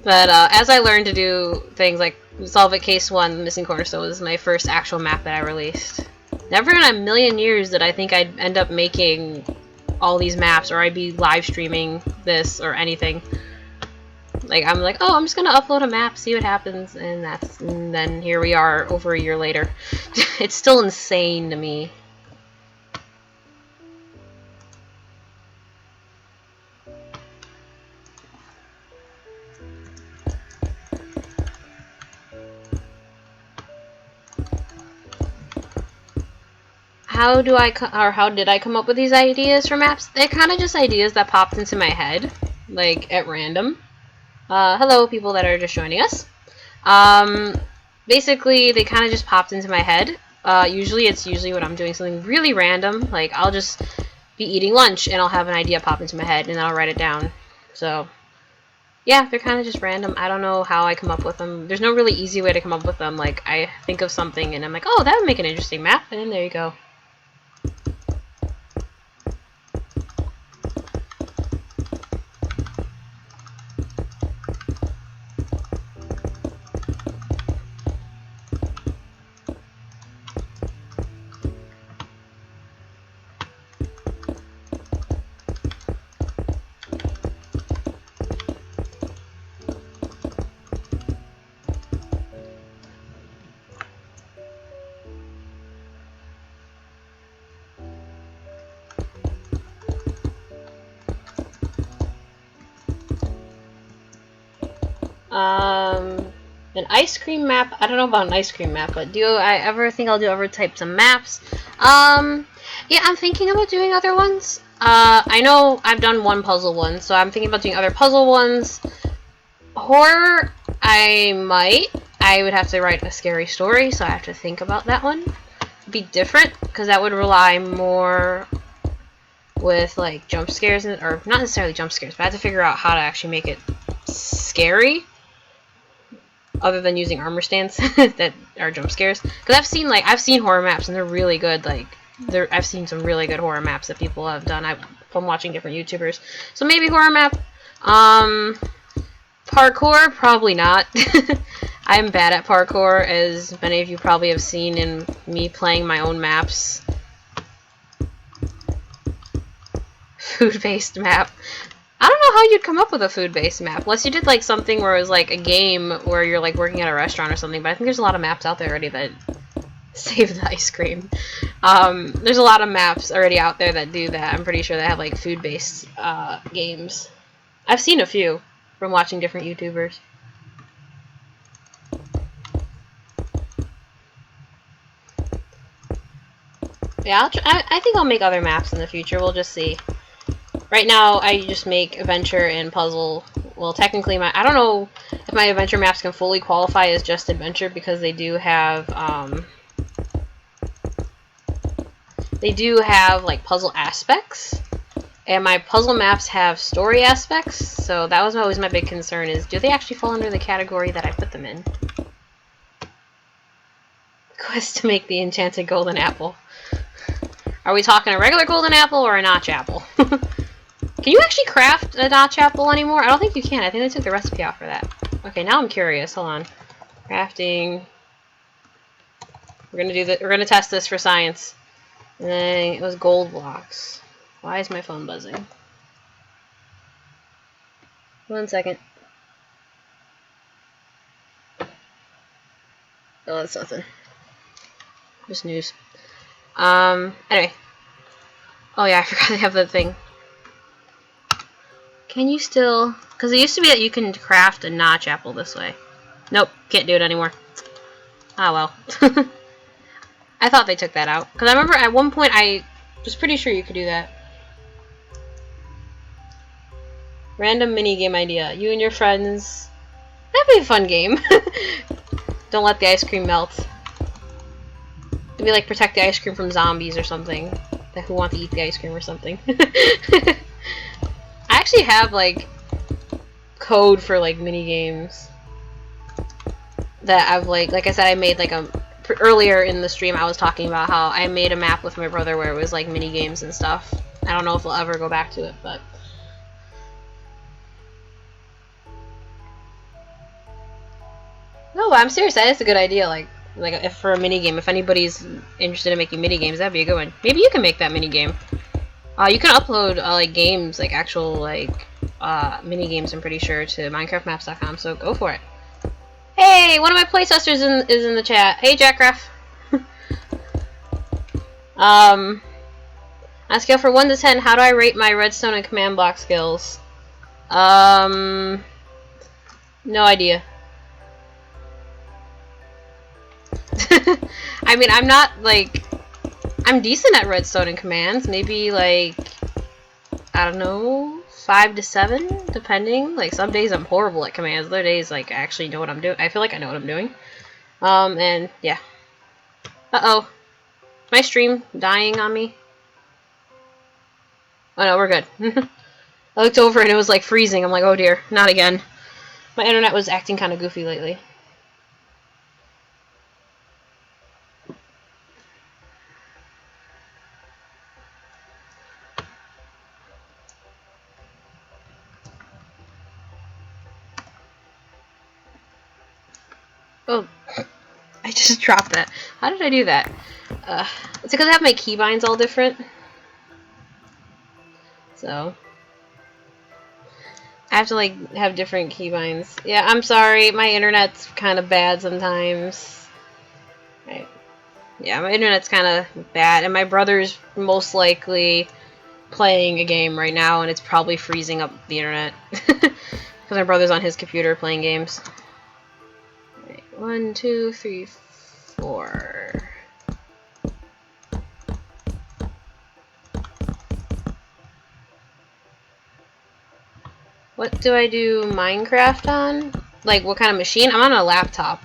But as I learned to do things like Solve It Case 1, Missing Cornerstone was my first actual map that I released. Never in a million years did I think I'd end up making all these maps, or I'd be live streaming this or anything. Like, I'm like, oh, I'm just gonna upload a map, see what happens, and then here we are over a year later. It's still insane to me. How did I come up with these ideas for maps? They're kind of just ideas that popped into my head, like, at random. Hello, people that are just joining us. Basically, they kind of just popped into my head. Usually when I'm doing something really random, like, I'll just be eating lunch, and I'll have an idea pop into my head, and then I'll write it down. So, yeah, they're kind of just random. I don't know how I come up with them. There's no really easy way to come up with them. Like, I think of something, and I'm like, oh, that would make an interesting map, and then there you go. An ice cream map. I don't know about an ice cream map, but do I ever think I'll do other types of maps? Yeah, I'm thinking about doing other ones. I know I've done one puzzle one, so I'm thinking about doing other puzzle ones. Horror, I might. I would have to write a scary story, so I have to think about that one. It'd be different, because that would rely more with, like, jump scares, or not necessarily jump scares, but I have to figure out how to actually make it scary, other than using armor stands that are jump scares. Because I've seen horror maps, and they're really good. Like, I've seen some really good horror maps that people have done from watching different YouTubers. So maybe horror map. Parkour, probably not. I'm bad at parkour, as many of you probably have seen in me playing my own maps. Food-based map. I don't know how you'd come up with a food-based map, unless you did like something where it was like a game where you're like working at a restaurant or something, but I think there's a lot of maps out there already that save the ice cream. There's a lot of maps already out there that do that. I'm pretty sure they have like food-based games. I've seen a few from watching different YouTubers. Yeah, I think I'll make other maps in the future. We'll just see. Right now, I just make adventure and puzzle. Well, technically, I don't know if my adventure maps can fully qualify as just adventure because they do have like puzzle aspects, and my puzzle maps have story aspects. So that was always my big concern: is do they actually fall under the category that I put them in? Quest to make the enchanted golden apple. Are we talking a regular golden apple or a notch apple? Can you actually craft a notch apple anymore? I don't think you can. I think they took the recipe off for that. Okay, now I'm curious. Hold on. Crafting. We're gonna do that. We're gonna test this for science. And then it was gold blocks. Why is my phone buzzing? 1 second. Oh, that's nothing. Just news. Anyway. Oh yeah, I forgot I have that thing. Can you still... Because it used to be that you can craft a notch apple this way. Nope, can't do it anymore. Ah, well. I thought they took that out. Because I remember at one point I was pretty sure you could do that. Random minigame idea. You and your friends... That'd be a fun game. Don't let the ice cream melt. Maybe like protect the ice cream from zombies or something. Who want to eat the ice cream or something. I actually have like code for like mini games that I've like I said, I made like earlier in the stream I was talking about how I made a map with my brother where it was like mini games and stuff. I don't know if we'll ever go back to it, but no, I'm serious. That is a good idea. Like if for a mini game, if anybody's interested in making mini games, that'd be a good one. Maybe you can make that mini game. You can upload like games, like actual like mini games. I'm pretty sure to MinecraftMaps.com. So go for it. Hey, one of my playtesters is in the chat. Hey, Jackraff. On a scale from 1 to 10, how do I rate my redstone and command block skills? No idea. I mean, I'm not like... I'm decent at redstone and commands. Maybe like... I don't know... 5 to 7, depending. Like, some days I'm horrible at commands. Other days, like, I actually know what I'm doing. I feel like I know what I'm doing. And, yeah. Uh-oh. My stream dying on me? Oh, no, we're good. I looked over and it was, like, freezing. I'm like, oh, dear. Not again. My internet was acting kind of goofy lately. Oh, I just dropped that. How did I do that? It's because I have my keybinds all different. So, I have to, like, have different keybinds. Yeah, I'm sorry. My internet's kind of bad sometimes. Right. Yeah, my internet's kind of bad. And my brother's most likely playing a game right now, and it's probably freezing up the internet. Because my brother's on his computer playing games. 1, 2, 3, 4. What do I do Minecraft on? Like, what kind of machine? I'm on a laptop.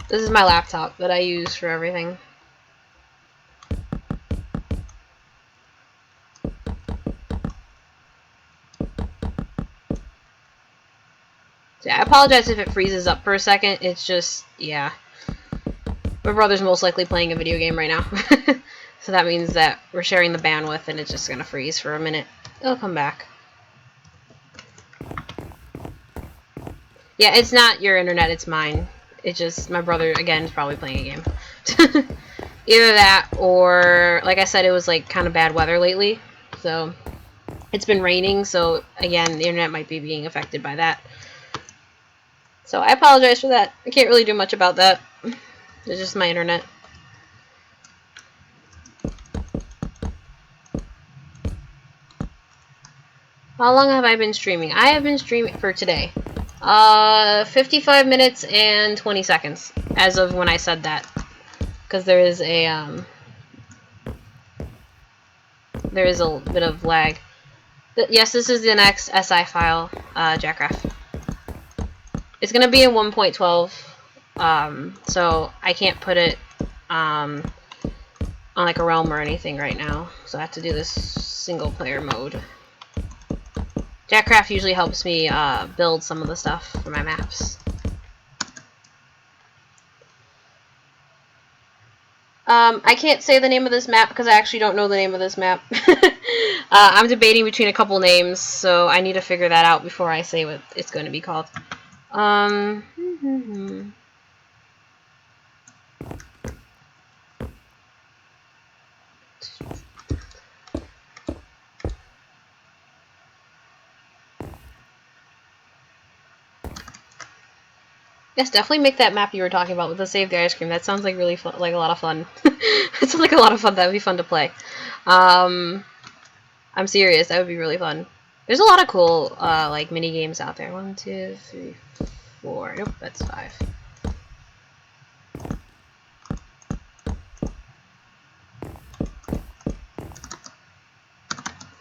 This is my laptop that I use for everything. So, yeah, I apologize if it freezes up for a second. It's just, yeah. My brother's most likely playing a video game right now. So that means that we're sharing the bandwidth and it's just gonna freeze for a minute. It'll come back. Yeah, it's not your internet, it's mine. It's just my brother, again, is probably playing a game. Either that or, like I said, it was like kind of bad weather lately. So it's been raining, so again, the internet might be being affected by that. So I apologize for that. I can't really do much about that. It's just my internet. How long have I been streaming? I have been streaming for today. 55 minutes and 20 seconds as of when I said that. Because there is a there is a bit of lag. Yes, this is the next SI file, Jackraft. It's gonna be in 1.12, so I can't put it on like a realm or anything right now. So I have to do this single player mode. Jackraft usually helps me build some of the stuff for my maps. I can't say the name of this map because I actually don't know the name of this map. I'm debating between a couple names, so I need to figure that out before I say what it's going to be called. Yes, definitely make that map you were talking about with the Save the Ice Cream. That sounds like really fun, like a lot of fun. It sounds like a lot of fun. That would be fun to play. I'm serious. That would be really fun. There's a lot of cool like mini games out there. 1, 2, 3, 4. Nope, that's 5.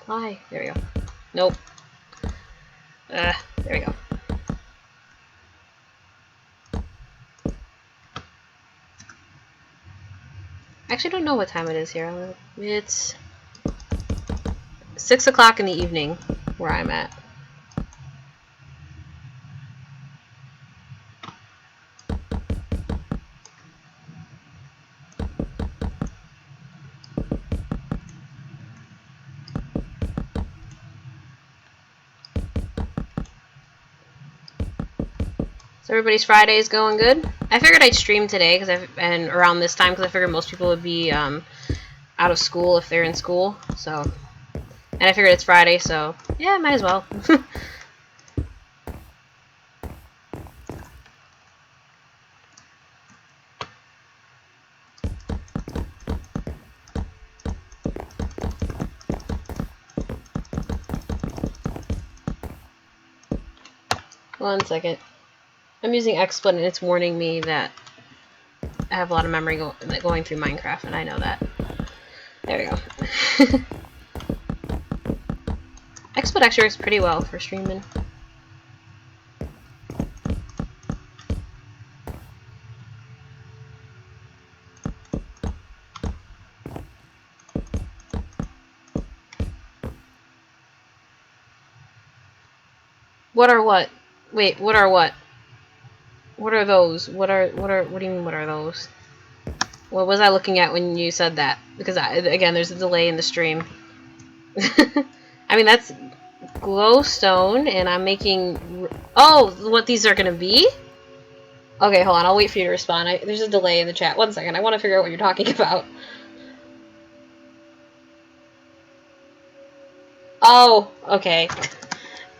Fly. There we go. Nope. There we go. I actually don't know what time it is here. It's 6 o'clock in the evening where I'm at. So everybody's Friday is going good. I figured I'd stream today and around this time because I figured most people would be out of school if they're in school. So, and I figured it's Friday, so yeah, might as well. One second. I'm using XSplit and it's warning me that I have a lot of memory going through Minecraft, and I know that. There we go. XSplit actually works pretty well for streaming. What are what? Wait, what are what? What are those? What do you mean what are those? What was I looking at when you said that? Because again, there's a delay in the stream. I mean, that's glowstone, and I'm making... Oh, what these are gonna be? Okay, hold on, I'll wait for you to respond. There's a delay in the chat. One second, I want to figure out what you're talking about. Oh, okay.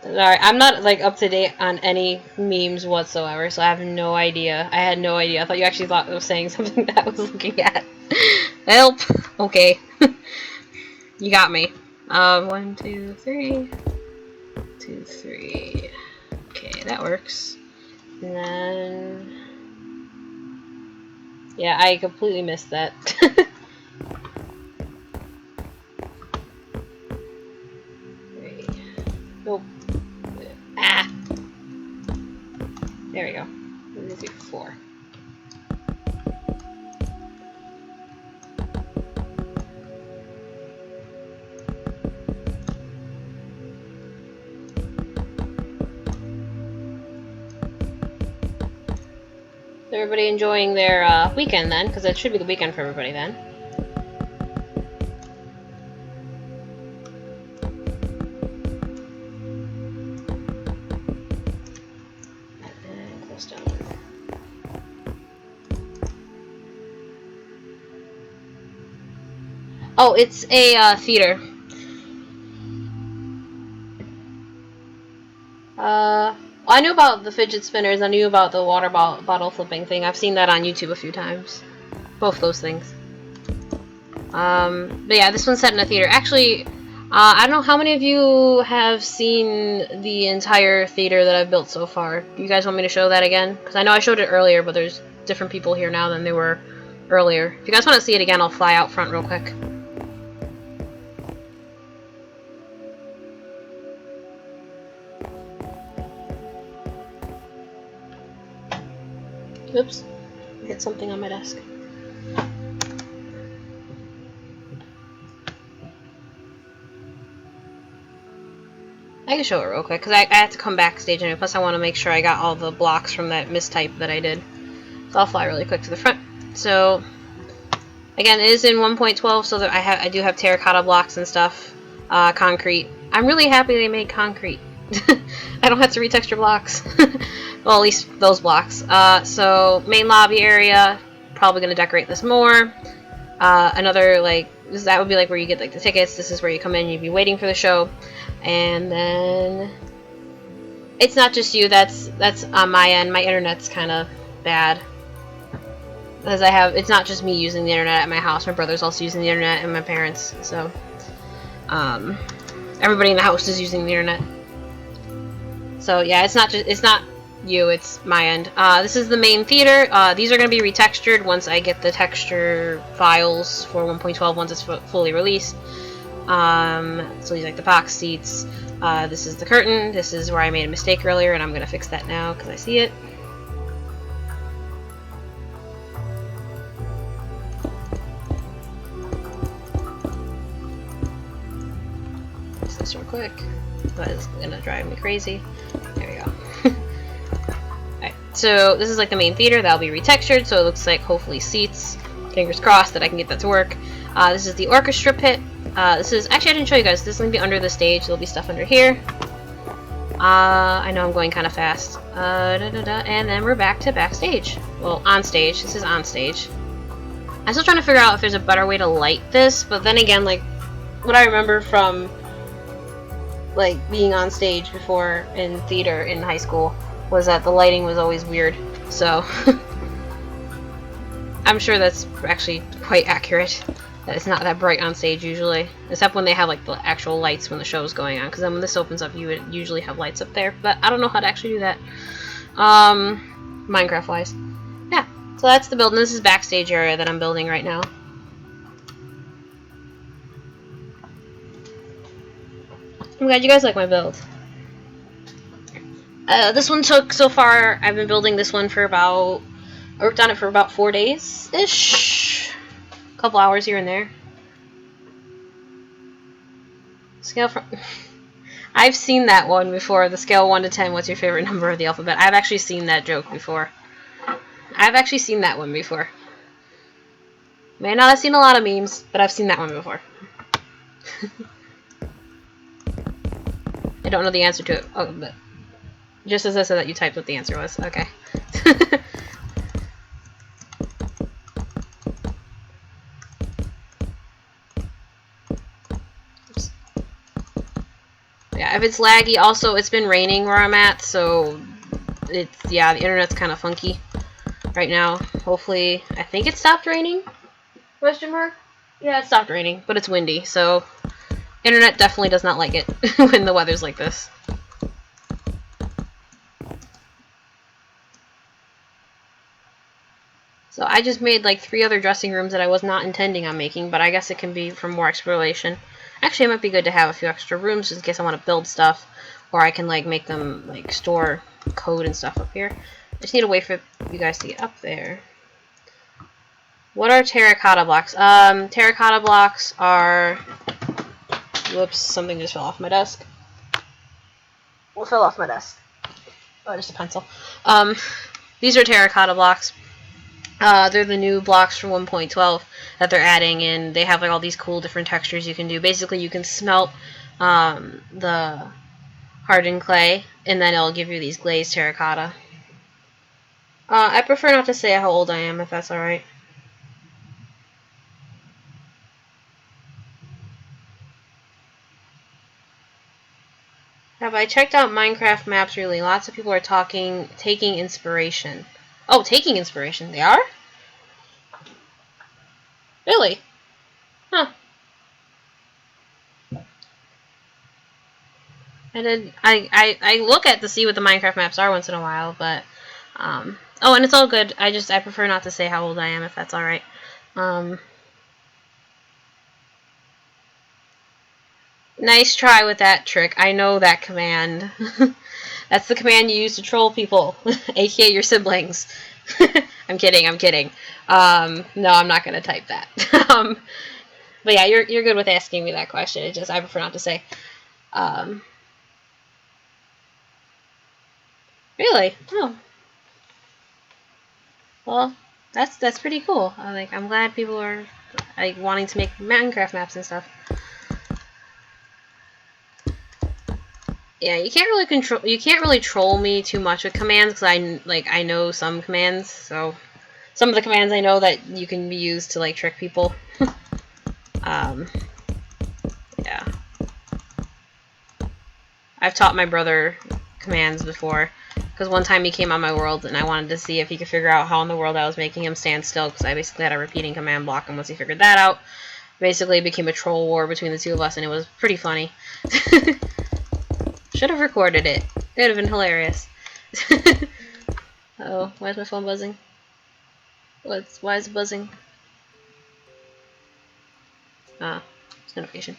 Alright, I'm not, like, up to date on any memes whatsoever, so I have no idea. I had no idea. I thought you actually thought I was saying something that I was looking at. Help! Okay. You got me. 1, 2, 3. 2, 3. Okay, that works. And then... Yeah, I completely missed that. Nope. Ah! There we go. 1, 2, 3, 4. Is everybody enjoying their weekend then? Because it should be the weekend for everybody then. And close down. Oh, it's a theater. I knew about the fidget spinners. I knew about the water bottle flipping thing. I've seen that on YouTube a few times. Both those things. But yeah, this one's set in a theater. Actually, I don't know how many of you have seen the entire theater that I've built so far. Do you guys want me to show that again? Because I know I showed it earlier, but there's different people here now than there were earlier. If you guys want to see it again, I'll fly out front real quick. Oops. I hit something on my desk. I can show it real quick, because I have to come backstage anyway, plus I want to make sure I got all the blocks from that mistype that I did. So I'll fly really quick to the front. So, again, it is in 1.12, so that I do have terracotta blocks and stuff. Concrete. I'm really happy they made concrete. I don't have to retexture blocks. Well, at least those blocks. So, main lobby area. Probably going to decorate this more. Another, like, that would be like where you get like the tickets. This is where you come in, you'd be waiting for the show. And then it's not just you, that's on my end. My internet's kind of bad. Because it's not just me using the internet at my house. My brother's also using the internet, and my parents. So, everybody in the house is using the internet. So yeah, it's not you, it's my end. This is the main theater. These are going to be retextured once I get the texture files for 1.12 once it's fully released. So these are like the box seats. This is the curtain. This is where I made a mistake earlier, and I'm going to fix that now because I see it. Fix this real quick. That is going to drive me crazy. There we go. Alright, so this is like the main theater. That'll be retextured, so it looks like hopefully seats. Fingers crossed that I can get that to work. This is the orchestra pit. This is, actually I didn't show you guys, this is going to be under the stage, there'll be stuff under here. I know I'm going kind of fast. And then we're back to backstage. Well, on stage, this is on stage. I'm still trying to figure out if there's a better way to light this, but then again, like, what I remember from, like, being on stage before in theater in high school was that the lighting was always weird, so I'm sure that's actually quite accurate. It's not that bright on stage usually, except when they have like the actual lights when the show is going on, because then when this opens up you would usually have lights up there, but I don't know how to actually do that Minecraft wise. Yeah, so that's the building. This is backstage area that I'm building right now. I'm glad you guys like my build. This one took, so far I've been building this one for about, I worked on it for about 4 days ish. Couple hours here and there. Scale from I've seen that one before. The scale 1 to 10, what's your favorite number of the alphabet? I've actually seen that joke before. I've actually seen that one before. May not have seen a lot of memes, but I've seen that one before. I don't know the answer to it. Oh, but just as I said that, you typed what the answer was. Okay. Yeah, if it's laggy, also it's been raining where I'm at, so it's, yeah, the internet's kind of funky right now. Hopefully, I think it stopped raining? Question mark? Yeah, it stopped raining, but it's windy, so internet definitely does not like it when the weather's like this. So I just made like 3 other dressing rooms that I was not intending on making, but I guess it can be for more exploration. Actually, it might be good to have a few extra rooms just in case I want to build stuff, or I can like make them like store code and stuff up here. I just need a way for you guys to get up there. What are terracotta blocks? Terracotta blocks are, whoops, something just fell off my desk. What fell off my desk? Oh, just a pencil. These are terracotta blocks. They're the new blocks for 1.12 that they're adding, and they have like all these cool different textures you can do. Basically, you can smelt the hardened clay, and then it'll give you these glazed terracotta. I prefer not to say how old I am, if that's alright. Have I checked out Minecraft maps really? Lots of people are taking inspiration. Oh, taking inspiration. They are? Really? Huh. I look at to see what the Minecraft maps are once in a while, but oh, and it's all good. I prefer not to say how old I am, if that's alright. Nice try with that trick. I know that command. That's the command you use to troll people, aka your siblings. I'm kidding, I'm kidding. No, I'm not gonna type that. But yeah, you're good with asking me that question. It just I prefer not to say. Um, really? Oh, well, that's pretty cool. I'm glad people are like wanting to make Minecraft maps and stuff. Yeah, you can't really troll me too much with commands because I know some commands. So some of the commands I know that you can be used to like trick people. um, yeah, I've taught my brother commands before because one time he came on my world and I wanted to see if he could figure out how in the world I was making him stand still because I basically had a repeating command block, and once he figured that out, basically it became a troll war between the two of us, and it was pretty funny. Should have recorded it. It would have been hilarious. Oh, why is my phone buzzing? Why is it buzzing? Ah, it's notification.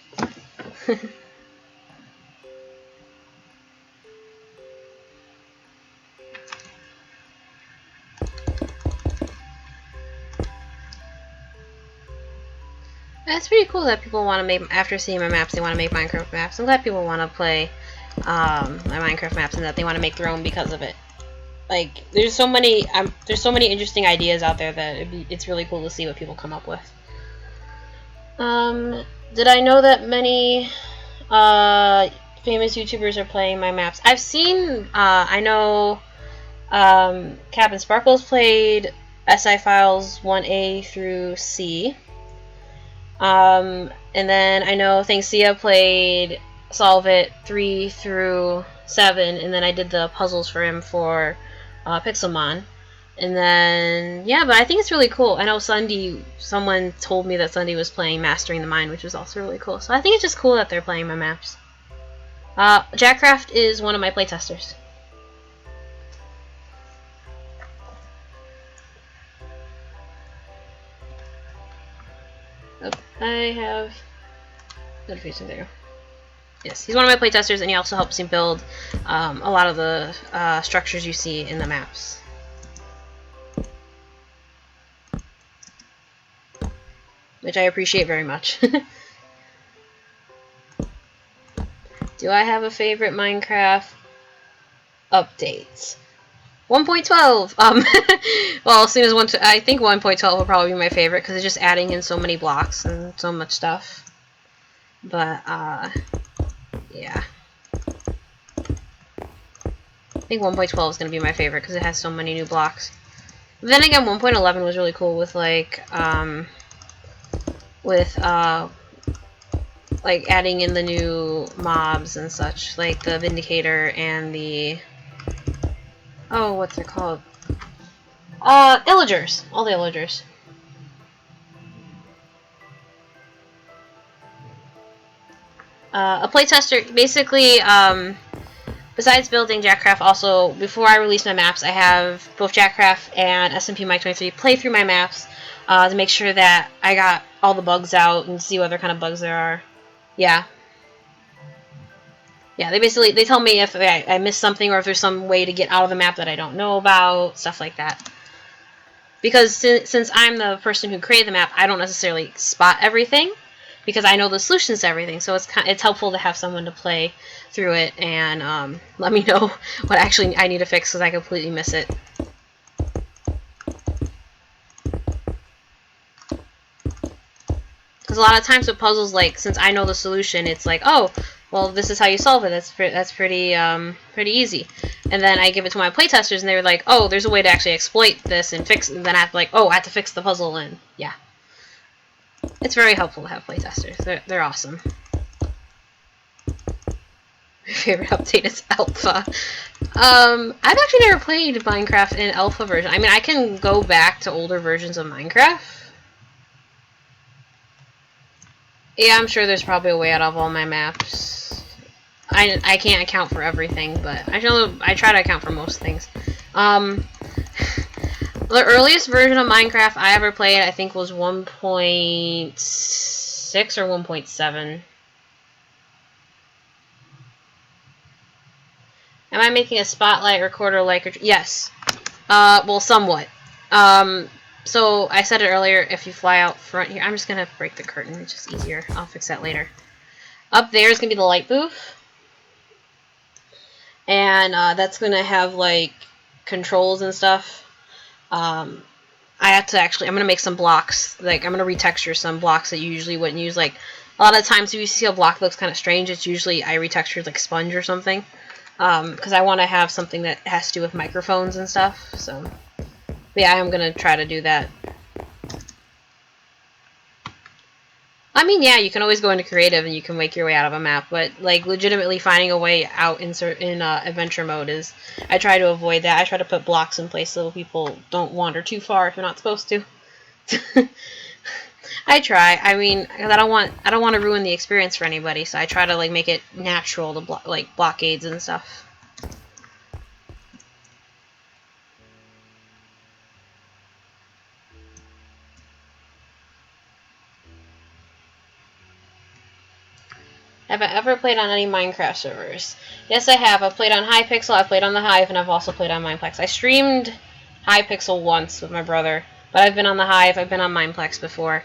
It's pretty cool that people want to make, after seeing my maps, they want to make Minecraft maps. I'm glad people want to play my Minecraft maps and that they want to make their own because of it. Like, there's so many interesting ideas out there that it's really cool to see what people come up with. Did I know that many famous YouTubers are playing my maps? I've seen, I know Captain Sparkles played SI Files 1A through C. And then I know Thingsia played Solve It 3 through 7, and then I did the puzzles for him for Pixelmon. And then, yeah, but I think it's really cool. I know someone told me that Sunday was playing Mastering the Mind, which was also really cool. So I think it's just cool that they're playing my maps. Jackcraft is one of my playtesters. Oh, I have notification there. Yes, he's one of my playtesters, and he also helps me build a lot of the structures you see in the maps. Which I appreciate very much. Do I have a favorite Minecraft update? 1.12. Well, as soon as I think 1.12 will probably be my favorite because it's just adding in so many blocks and so much stuff. But yeah, I think 1.12 is gonna be my favorite because it has so many new blocks. But then again, 1.11 was really cool with like adding in the new mobs and such, like the Vindicator and the what's it called? Illagers. All the Illagers. A playtester, basically, besides building Jackcraft, also, before I release my maps, I have both Jackcraft and SMP Mike 23 play through my maps to make sure that I got all the bugs out and see what other kind of bugs there are. Yeah. Yeah, they tell me if I missed something or if there's some way to get out of the map that I don't know about, stuff like that. Because since I'm the person who created the map, I don't necessarily spot everything because I know the solutions to everything. So it's helpful to have someone to play through it and let me know what actually I need to fix because I completely miss it. Because a lot of times with puzzles, like, since I know the solution, it's like, oh, well, this is how you solve it. That's pretty easy. And then I give it to my playtesters, and they're like, oh, there's a way to actually exploit this and fix it. And then I have to, like, oh, I have to fix the puzzle, and yeah. It's very helpful to have playtesters. They're awesome. My favorite update is Alpha. I've actually never played Minecraft in Alpha version. I mean, I can go back to older versions of Minecraft. Yeah, I'm sure there's probably a way out of all my maps. I can't account for everything, but I try to account for most things. The earliest version of Minecraft I ever played, I think, was 1.6 or 1.7. Am I making a spotlight recorder like? Yes. Well, somewhat. So I said it earlier, if you fly out front here, I'm just gonna break the curtain, it's just easier. I'll fix that later. Up there is gonna be the light booth. And that's gonna have like controls and stuff. I have to actually, I'm gonna make some blocks. Like I'm gonna retexture some blocks that you usually wouldn't use. Like a lot of times if you see a block that looks kind of strange, it's usually I retextured like sponge or something. Because I want to have something that has to do with microphones and stuff. So, but yeah, I'm gonna try to do that. I mean, yeah, you can always go into creative and you can make your way out of a map, but like legitimately finding a way out in adventure mode is, I try to avoid that. I try to put blocks in place so people don't wander too far if you're not supposed to. I try. I mean, I don't want to ruin the experience for anybody, so I try to like make it natural to like blockades and stuff. Have I ever played on any Minecraft servers? Yes, I have. I've played on Hypixel, I've played on the Hive, and I've also played on Mineplex. I streamed Hypixel once with my brother, but I've been on the Hive, I've been on Mineplex before.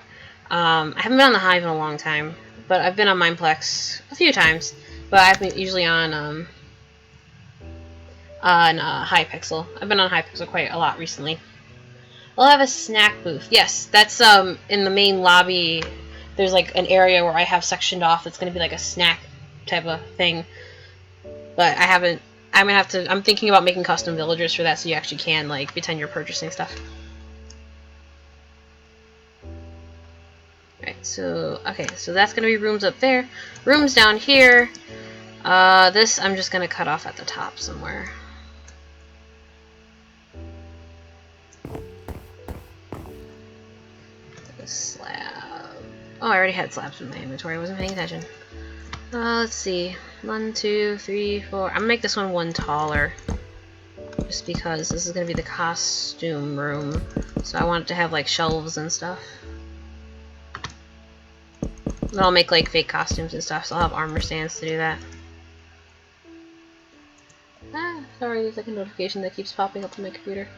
I haven't been on the Hive in a long time, but I've been on Mineplex a few times. But I've been usually on Hypixel. I've been on Hypixel quite a lot recently. I'll have a snack booth. Yes, that's in the main lobby. There's like an area where I have sectioned off that's going to be like a snack type of thing. But I haven't, I'm going to have to, I'm thinking about making custom villagers for that so you actually can like pretend you're purchasing stuff. Alright, so, okay, so that's going to be rooms up there. Rooms down here. This I'm just going to cut off at the top somewhere. Slab. Oh, I already had slabs in my inventory. I wasn't paying attention. Let's see. 1, 2, 3, 4. I'm gonna make this one taller. Just because this is gonna be the costume room. So I want it to have like shelves and stuff. Then I'll make like fake costumes and stuff, so I'll have armor stands to do that. Ah, sorry, there's like a notification that keeps popping up on my computer.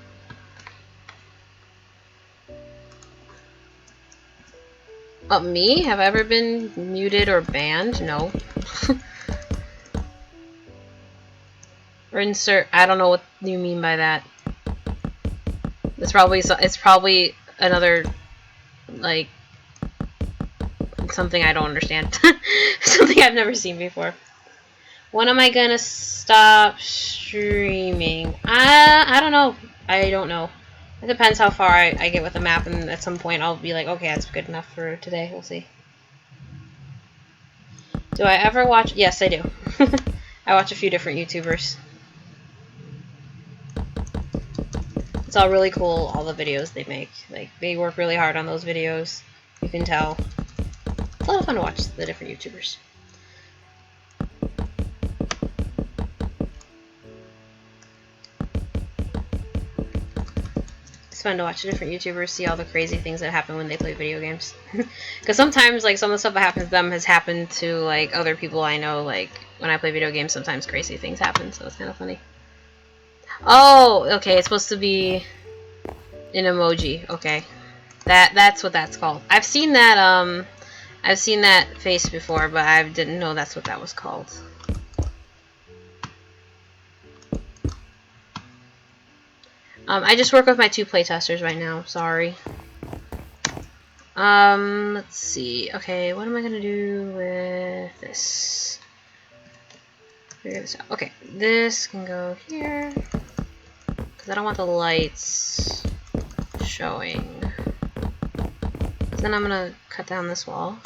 Me? Have I ever been muted or banned? No. Or insert. I don't know what you mean by that. It's probably another like something I don't understand. Something I've never seen before. When am I gonna stop streaming? I don't know. I don't know. It depends how far I get with the map, and at some point I'll be like, okay, that's good enough for today. We'll see. Do I ever watch? Yes, I do. I watch a few different YouTubers. It's all really cool, all the videos they make. Like, they work really hard on those videos. You can tell. It's a lot of fun to watch the different YouTubers. It's fun to watch the different YouTubers see all the crazy things that happen when they play video games. Because sometimes, like, some of the stuff that happens to them has happened to, like, other people I know. Like, when I play video games, sometimes crazy things happen, so it's kind of funny. Oh, okay, it's supposed to be an emoji. Okay. That's what that's called. I've seen that face before, but I didn't know that's what that was called. I just work with my 2 playtesters right now, sorry. Let's see. Okay, what am I gonna do with this? Figure this out. Okay, this can go here. Because I don't want the lights showing. Then I'm gonna cut down this wall.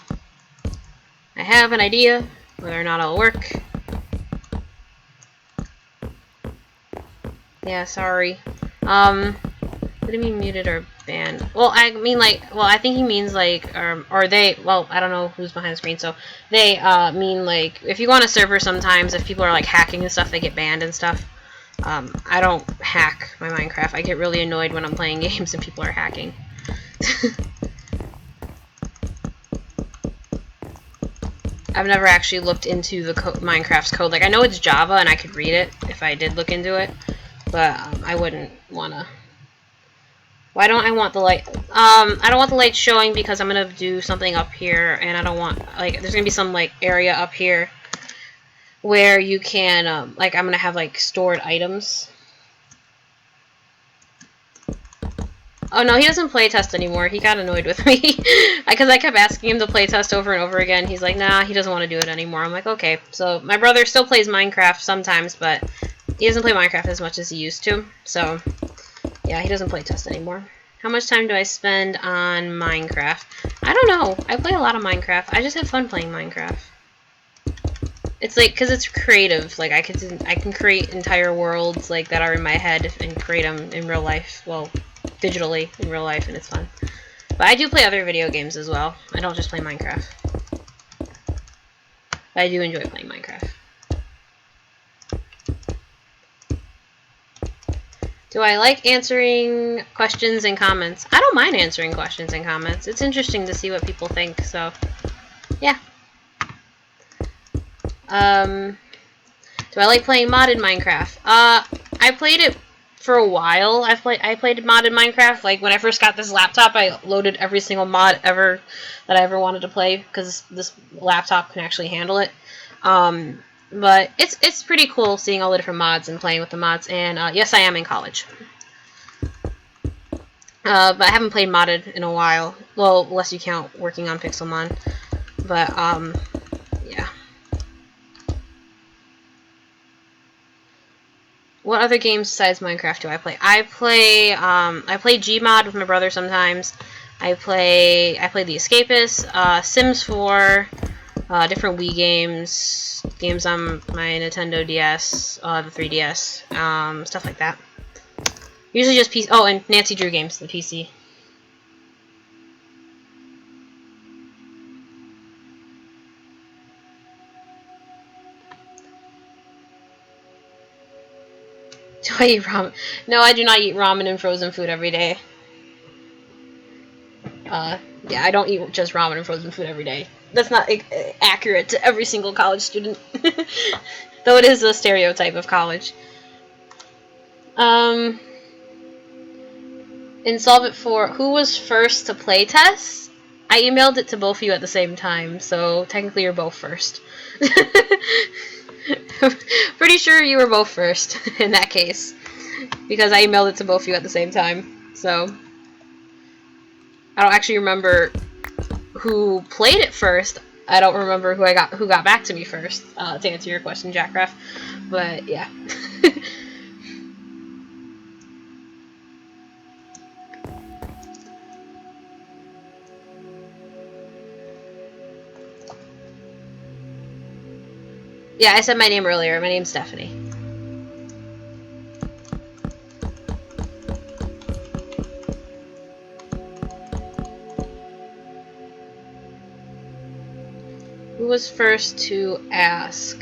I have an idea, whether or not it'll work. Yeah, sorry. What do you mean muted or banned? Well, I mean like, well, I think he means like, or they, well, I don't know who's behind the screen, so they, mean like, if you go on a server sometimes, if people are like hacking and stuff, they get banned and stuff. I don't hack my Minecraft. I get really annoyed when I'm playing games and people are hacking. I've never actually looked into the Minecraft's code. Like, I know it's Java and I could read it if I did look into it, but I wouldn't want to Why don't I want the light? I don't want the light showing because I'm gonna do something up here, and I don't want, like, there's gonna be some, like, area up here where you can, like, I'm gonna have, like, stored items. Oh no, he doesn't playtest anymore. He got annoyed with me because I kept asking him to playtest over and over again. He's like, nah, he doesn't want to do it anymore. I'm like, okay. So my brother still plays Minecraft sometimes, but he doesn't play Minecraft as much as he used to. So yeah, he doesn't playtest anymore. How much time do I spend on Minecraft? I don't know. I play a lot of Minecraft. I just have fun playing Minecraft. It's like, because it's creative. Like, I can create entire worlds like that are in my head and create them in real life. Well, digitally in real life, and it's fun. But I do play other video games as well. I don't just play Minecraft. But I do enjoy playing Minecraft. Do I like answering questions and comments? I don't mind answering questions and comments. It's interesting to see what people think, so yeah. Do I like playing modded Minecraft? I played it for a while. I played modded Minecraft. Like, when I first got this laptop, I loaded every single mod ever that I ever wanted to play because this laptop can actually handle it. But it's pretty cool seeing all the different mods and playing with the mods. And yes, I am in college. But I haven't played modded in a while. Well, unless you count working on Pixelmon. But yeah. What other games besides Minecraft do I play? I play Gmod with my brother sometimes. I play The Escapist, Sims 4, different Wii games, games on my Nintendo DS, the 3DS, stuff like that. Usually just PC. Oh, and Nancy Drew games, the PC. Do I eat ramen? No, I do not eat ramen and frozen food every day. Yeah, I don't eat just ramen and frozen food every day. That's not accurate to every single college student. Though it is a stereotype of college. In Solve It 4, who was first to play test? I emailed it to both of you at the same time, so technically you're both first. Pretty sure you were both first in that case, because I emailed it to both of you at the same time. So I don't actually remember who played it first. I don't remember who got back to me first, to answer your question, Jackraff. But yeah. Yeah, I said my name earlier. My name's Stephanie. Who was first to ask?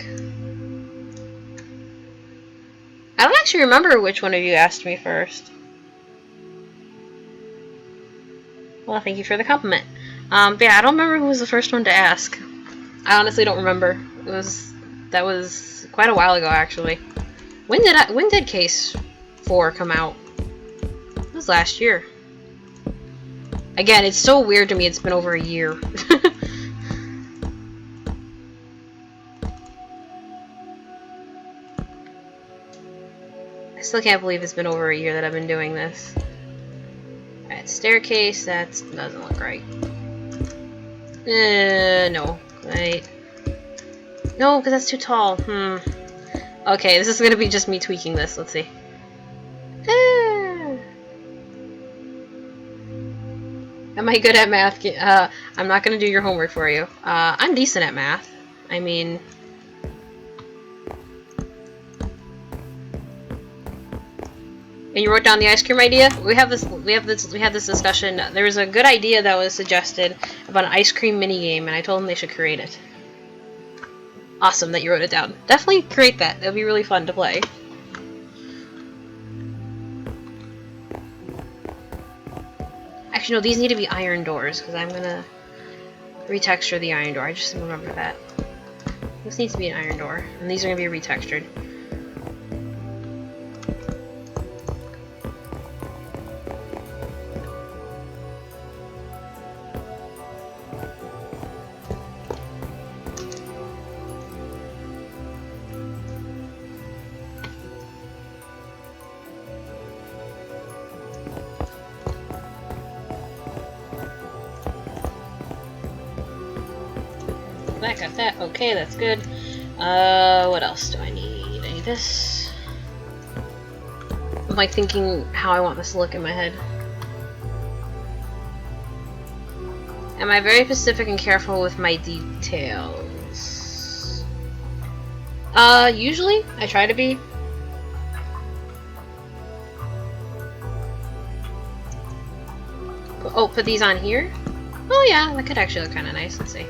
I don't actually remember which one of you asked me first. Well, thank you for the compliment. But yeah, I don't remember who was the first one to ask. I honestly don't remember. That was quite a while ago, actually. When did Case 4 come out? It was last year. Again, it's so weird to me it's been over a year. I still can't believe it's been over a year that I've been doing this. Alright, staircase, that doesn't look right. No. Wait. No, because that's too tall. Okay, this is gonna be just me tweaking this. Let's see. Am I good at math? I'm not gonna do your homework for you. I'm decent at math. I mean... And you wrote down the ice cream idea? We had this discussion. There was a good idea that was suggested about an ice cream mini game, and I told them they should create it. Awesome that you wrote it down. Definitely create that. It'll be really fun to play. Actually, no, these need to be iron doors, because I'm gonna retexture the iron door. I just remember that. This needs to be an iron door, and these are gonna be retextured. that, got that. Okay, that's good. What else do I need? I need this. I'm like thinking how I want this to look in my head. Am I very specific and careful with my details? Usually I try to be. Put these on here? Oh yeah, that could actually look kind of nice. Let's see.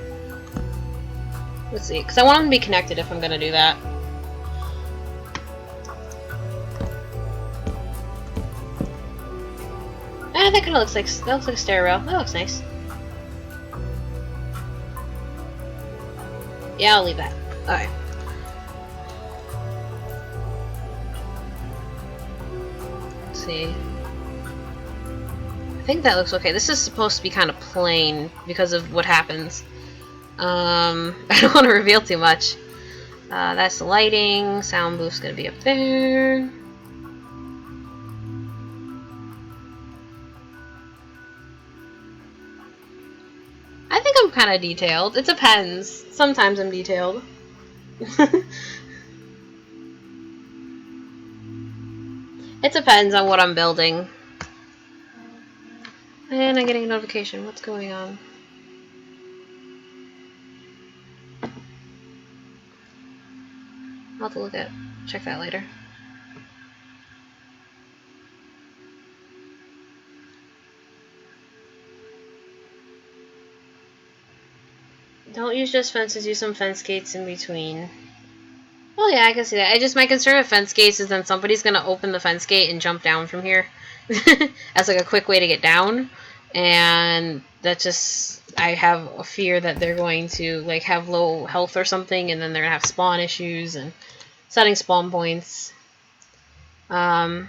Let's see, because I want them to be connected if I'm gonna do that. That kind of looks like a stair rail. That looks nice. Yeah, I'll leave that. Alright. Let's see. I think that looks okay. This is supposed to be kind of plain because of what happens. I don't want to reveal too much. That's the lighting. Sound booth's gonna be up there. I think I'm kind of detailed. It depends. Sometimes I'm detailed. It depends on what I'm building. And I'm getting a notification. What's going on? I'll have to check that later. Don't use just fences, use some fence gates in between. Well, yeah, I can see that. My concern with fence gates is then somebody's gonna open the fence gate and jump down from here. As like a quick way to get down. And that just, I have a fear that they're going to like have low health or something, and then they're gonna have spawn issues and setting spawn points. Oh,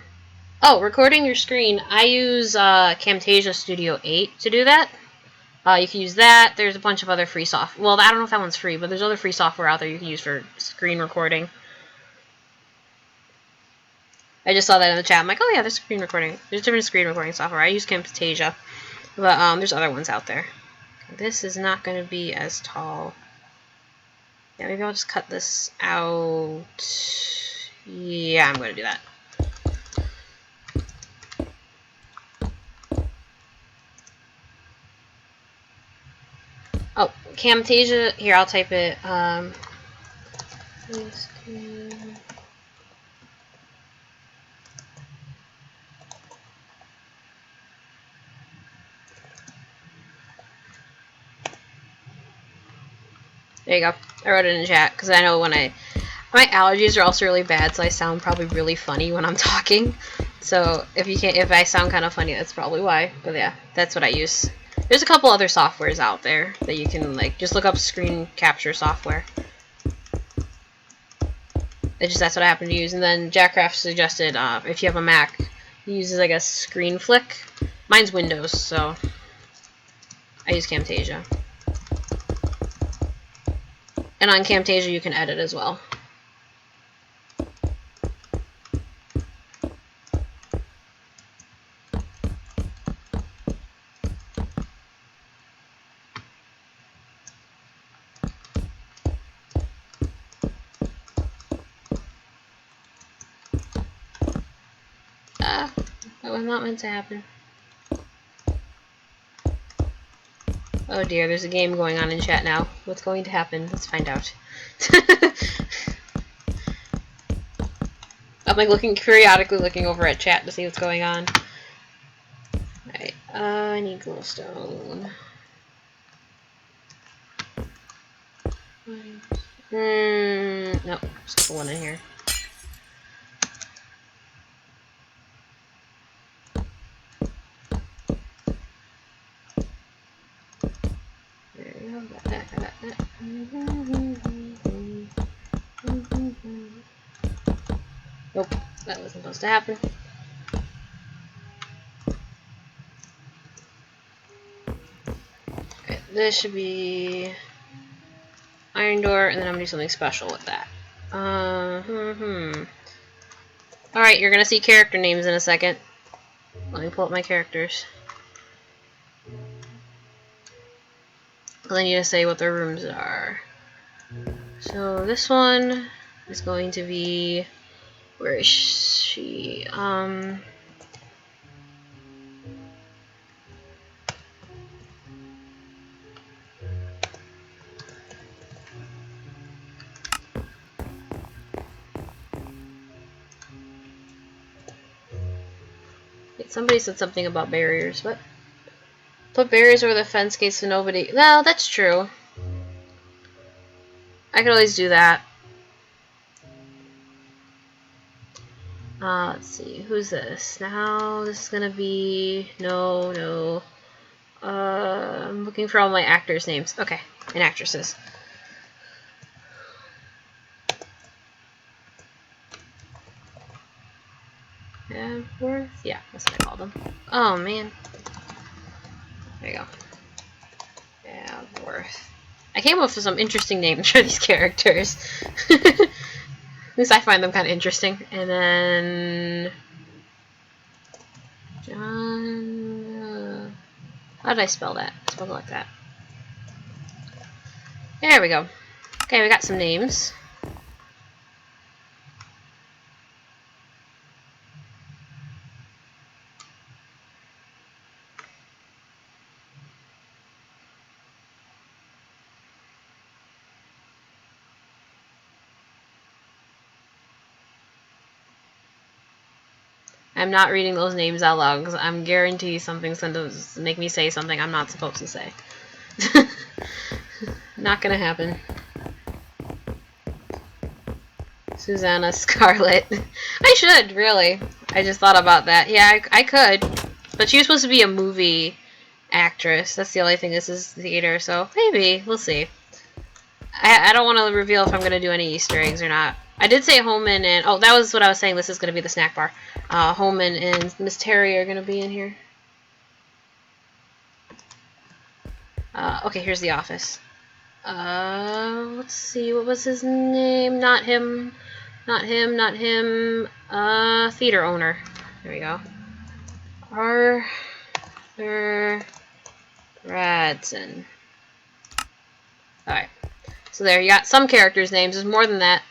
recording your screen. I use Camtasia Studio 8 to do that. You can use that. There's a bunch of other free software. Well, I don't know if that one's free, but there's other free software out there you can use for screen recording. I just saw that in the chat. I'm like, oh yeah, there's screen recording. There's different screen recording software. I use Camtasia, but there's other ones out there. This is not going to be as tall. Yeah, maybe I'll just cut this out. Yeah, I'm going to do that. Oh, Camtasia. Here, I'll type it. There you go. I wrote it in the chat because I know my allergies are also really bad, so I sound probably really funny when I'm talking. So if I sound kind of funny, that's probably why. But yeah, that's what I use. There's a couple other softwares out there that you can just look up screen capture software. That's what I happen to use. And then Jackcraft suggested if you have a Mac, he uses like a screen flick. Mine's Windows, so I use Camtasia. And on Camtasia you can edit as well. That was not meant to happen. Oh dear, there's a game going on in chat now. What's going to happen? Let's find out. I'm like periodically looking over at chat to see what's going on. Alright, I need glowstone. Nope, just put one in here. There you go, got that. Nope, that wasn't supposed to happen. Okay, this should be iron door, and then I'm gonna do something special with that. Alright, you're gonna see character names in a second. Let me pull up my characters. I need to say what their rooms are. So this one is going to be, where is she? Somebody said something about barriers. What? Put barriers over the fence gates so nobody. Well, that's true. I could always do that. Let's see. Who's this? Now this is gonna be no. I'm looking for all my actors' names. Okay, and actresses. Abworth? Yeah, that's what I call them. Oh man. There you go. Abworth. I came up with some interesting names for these characters. At least I find them kind of interesting. And then John. How did I spell that? I spelled it like that. There we go. Okay, we got some names. I'm not reading those names out loud because I'm guaranteed something's going to make me say something I'm not supposed to say. Not gonna happen. Susanna Scarlett. I should, really. I just thought about that. Yeah, I could. But she was supposed to be a movie actress. That's the only thing. This is theater, so maybe. We'll see. I don't want to reveal if I'm going to do any Easter eggs or not. I did say Holman and... Oh, that was what I was saying. This is going to be the snack bar. Holman and Miss Terry are going to be in here. Okay, here's the office. Let's see. What was his name? Not him. Not him. Not him. Theater owner. There we go. Arthur Radson. Alright. So there, you got some characters' names. There's more than that.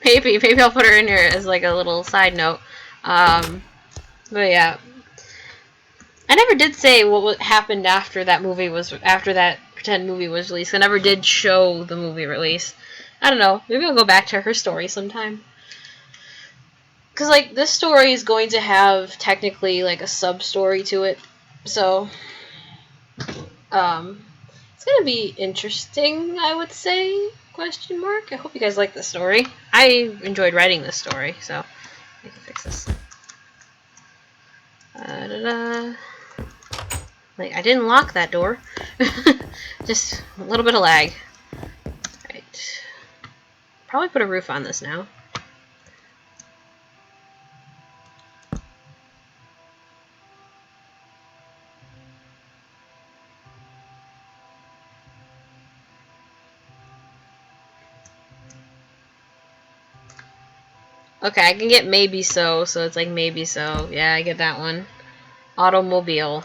Maybe I'll put her in here as like a little side note. But yeah. I never did say what happened after that pretend movie was released. I never did show the movie release. I don't know. Maybe I'll go back to her story sometime. Because, like, this story is going to have, technically, like, a sub-story to it. So, it's going to be interesting, I would say, question mark. I hope you guys like the story. I enjoyed writing this story, so I can fix this. Like, I didn't lock that door. Just a little bit of lag. Right. Probably put a roof on this now. Okay, I can get maybe so it's like maybe so. Yeah, I get that one. Automobile.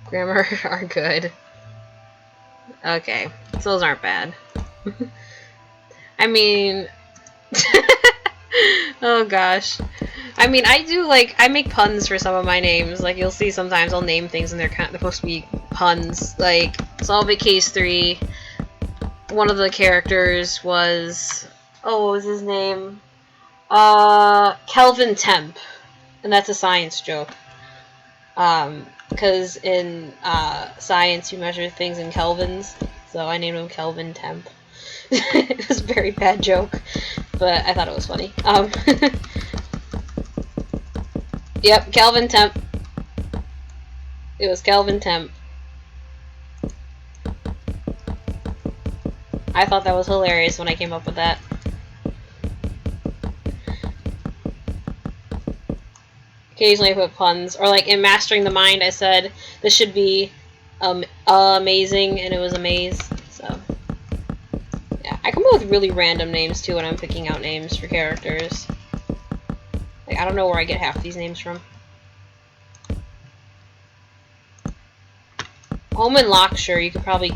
Grammar are good. Okay, so those aren't bad. I mean... oh gosh. I mean, I make puns for some of my names. Like, you'll see sometimes I'll name things and they're supposed to be puns. Like, Solve It Case 3. One of the characters was... Oh, what was his name? Kelvin Temp. And that's a science joke. Because in science you measure things in kelvins. So I named him Kelvin Temp. It was a very bad joke. But I thought it was funny. Yep, Kelvin Temp. It was Kelvin Temp. I thought that was hilarious when I came up with that. Occasionally I put puns. Or like in Mastering the Mind I said this should be amazing, and it was amaze. So yeah, I come up with really random names too when I'm picking out names for characters. Like, I don't know where I get half these names from. Holman Lockshire, you could probably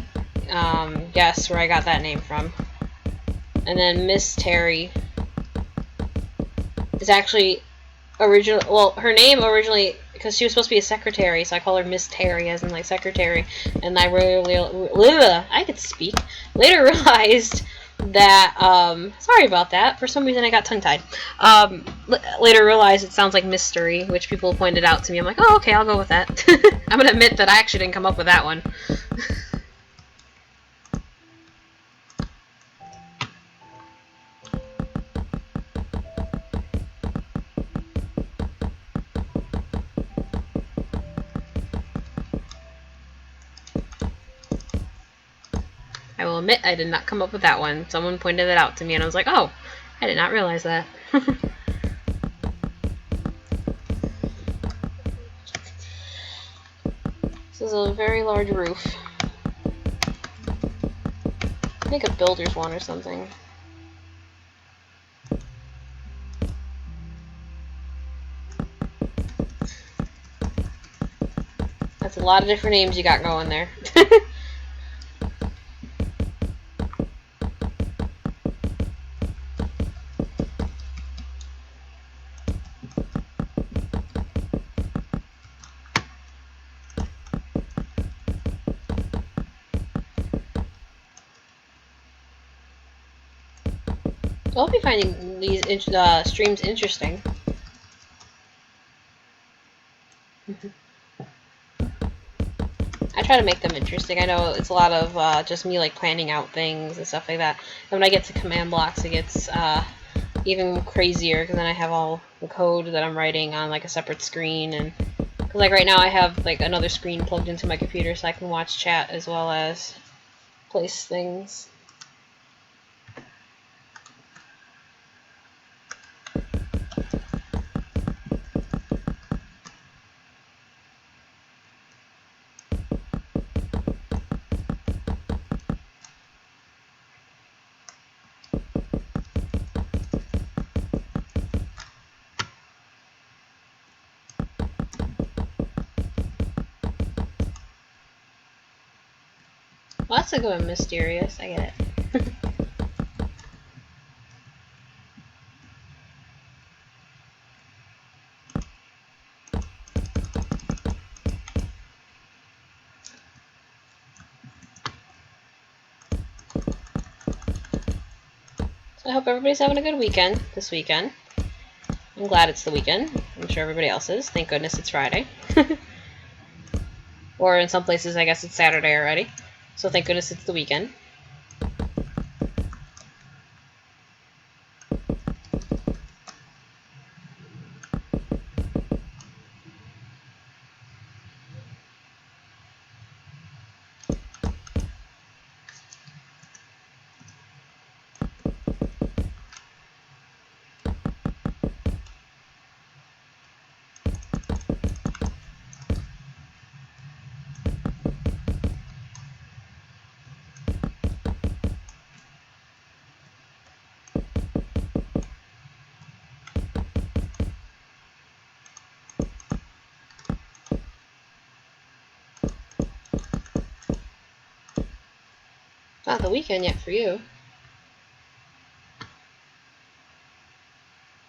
guess where I got that name from. And then Miss Terry is actually original. Well, her name originally, because she was supposed to be a secretary, so I call her Miss Terry, as in like secretary. And I I could speak. Later realized that sorry about that. For some reason, I got tongue-tied. Later realized it sounds like mystery, which people pointed out to me. I'm like, oh, okay, I'll go with that. I'm gonna admit that I actually didn't come up with that one. I will admit I did not come up with that one. Someone pointed it out to me, and I was like, oh, I did not realize that. This is a very large roof. I think a builder's one or something. That's a lot of different names you got going there. I'll be finding these streams interesting. I try to make them interesting. I know it's a lot of just me like planning out things and stuff like that. And when I get to command blocks, it gets even crazier because then I have all the code that I'm writing on like a separate screen, and because like right now I have like another screen plugged into my computer so I can watch chat as well as place things. Well, that's a good one, mysterious. I get it. So I hope everybody's having a good weekend this weekend. I'm glad it's the weekend. I'm sure everybody else is. Thank goodness it's Friday. Or in some places, I guess it's Saturday already. So thank goodness it's the weekend. Not the weekend yet for you.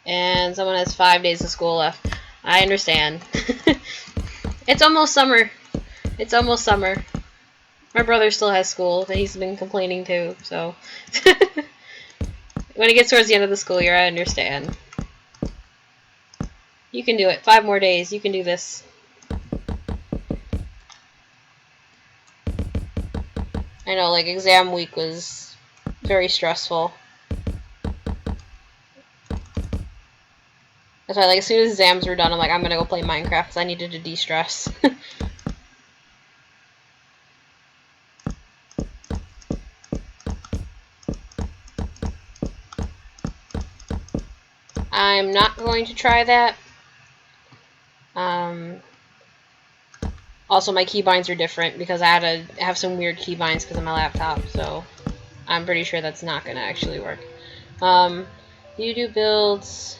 And someone has 5 days of school left. I understand. It's almost summer. It's almost summer. My brother still has school that he's been complaining to, so when it gets towards the end of the school year, I understand. You can do it. 5 more days. You can do this. I know, like, exam week was very stressful. That's why, like, as soon as exams were done, I'm like, I'm gonna go play Minecraft because I needed to de-stress. I'm not going to try that. Also, my keybinds are different because I had to have some weird keybinds because of my laptop, so I'm pretty sure that's not going to actually work. You do builds.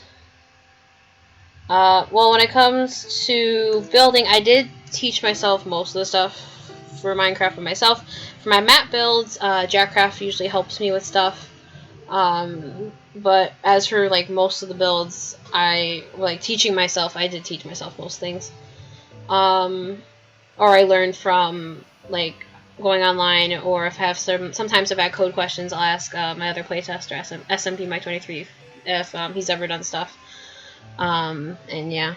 Well, when it comes to building, I did teach myself most of the stuff for Minecraft for myself. For my map builds, Jackcraft usually helps me with stuff. But as for like most of the builds, I like teaching myself. I did teach myself most things. Or I learned from like going online, or if I have sometimes if I have code questions, I'll ask my other playtester, SMP Mike 23, if he's ever done stuff. And yeah.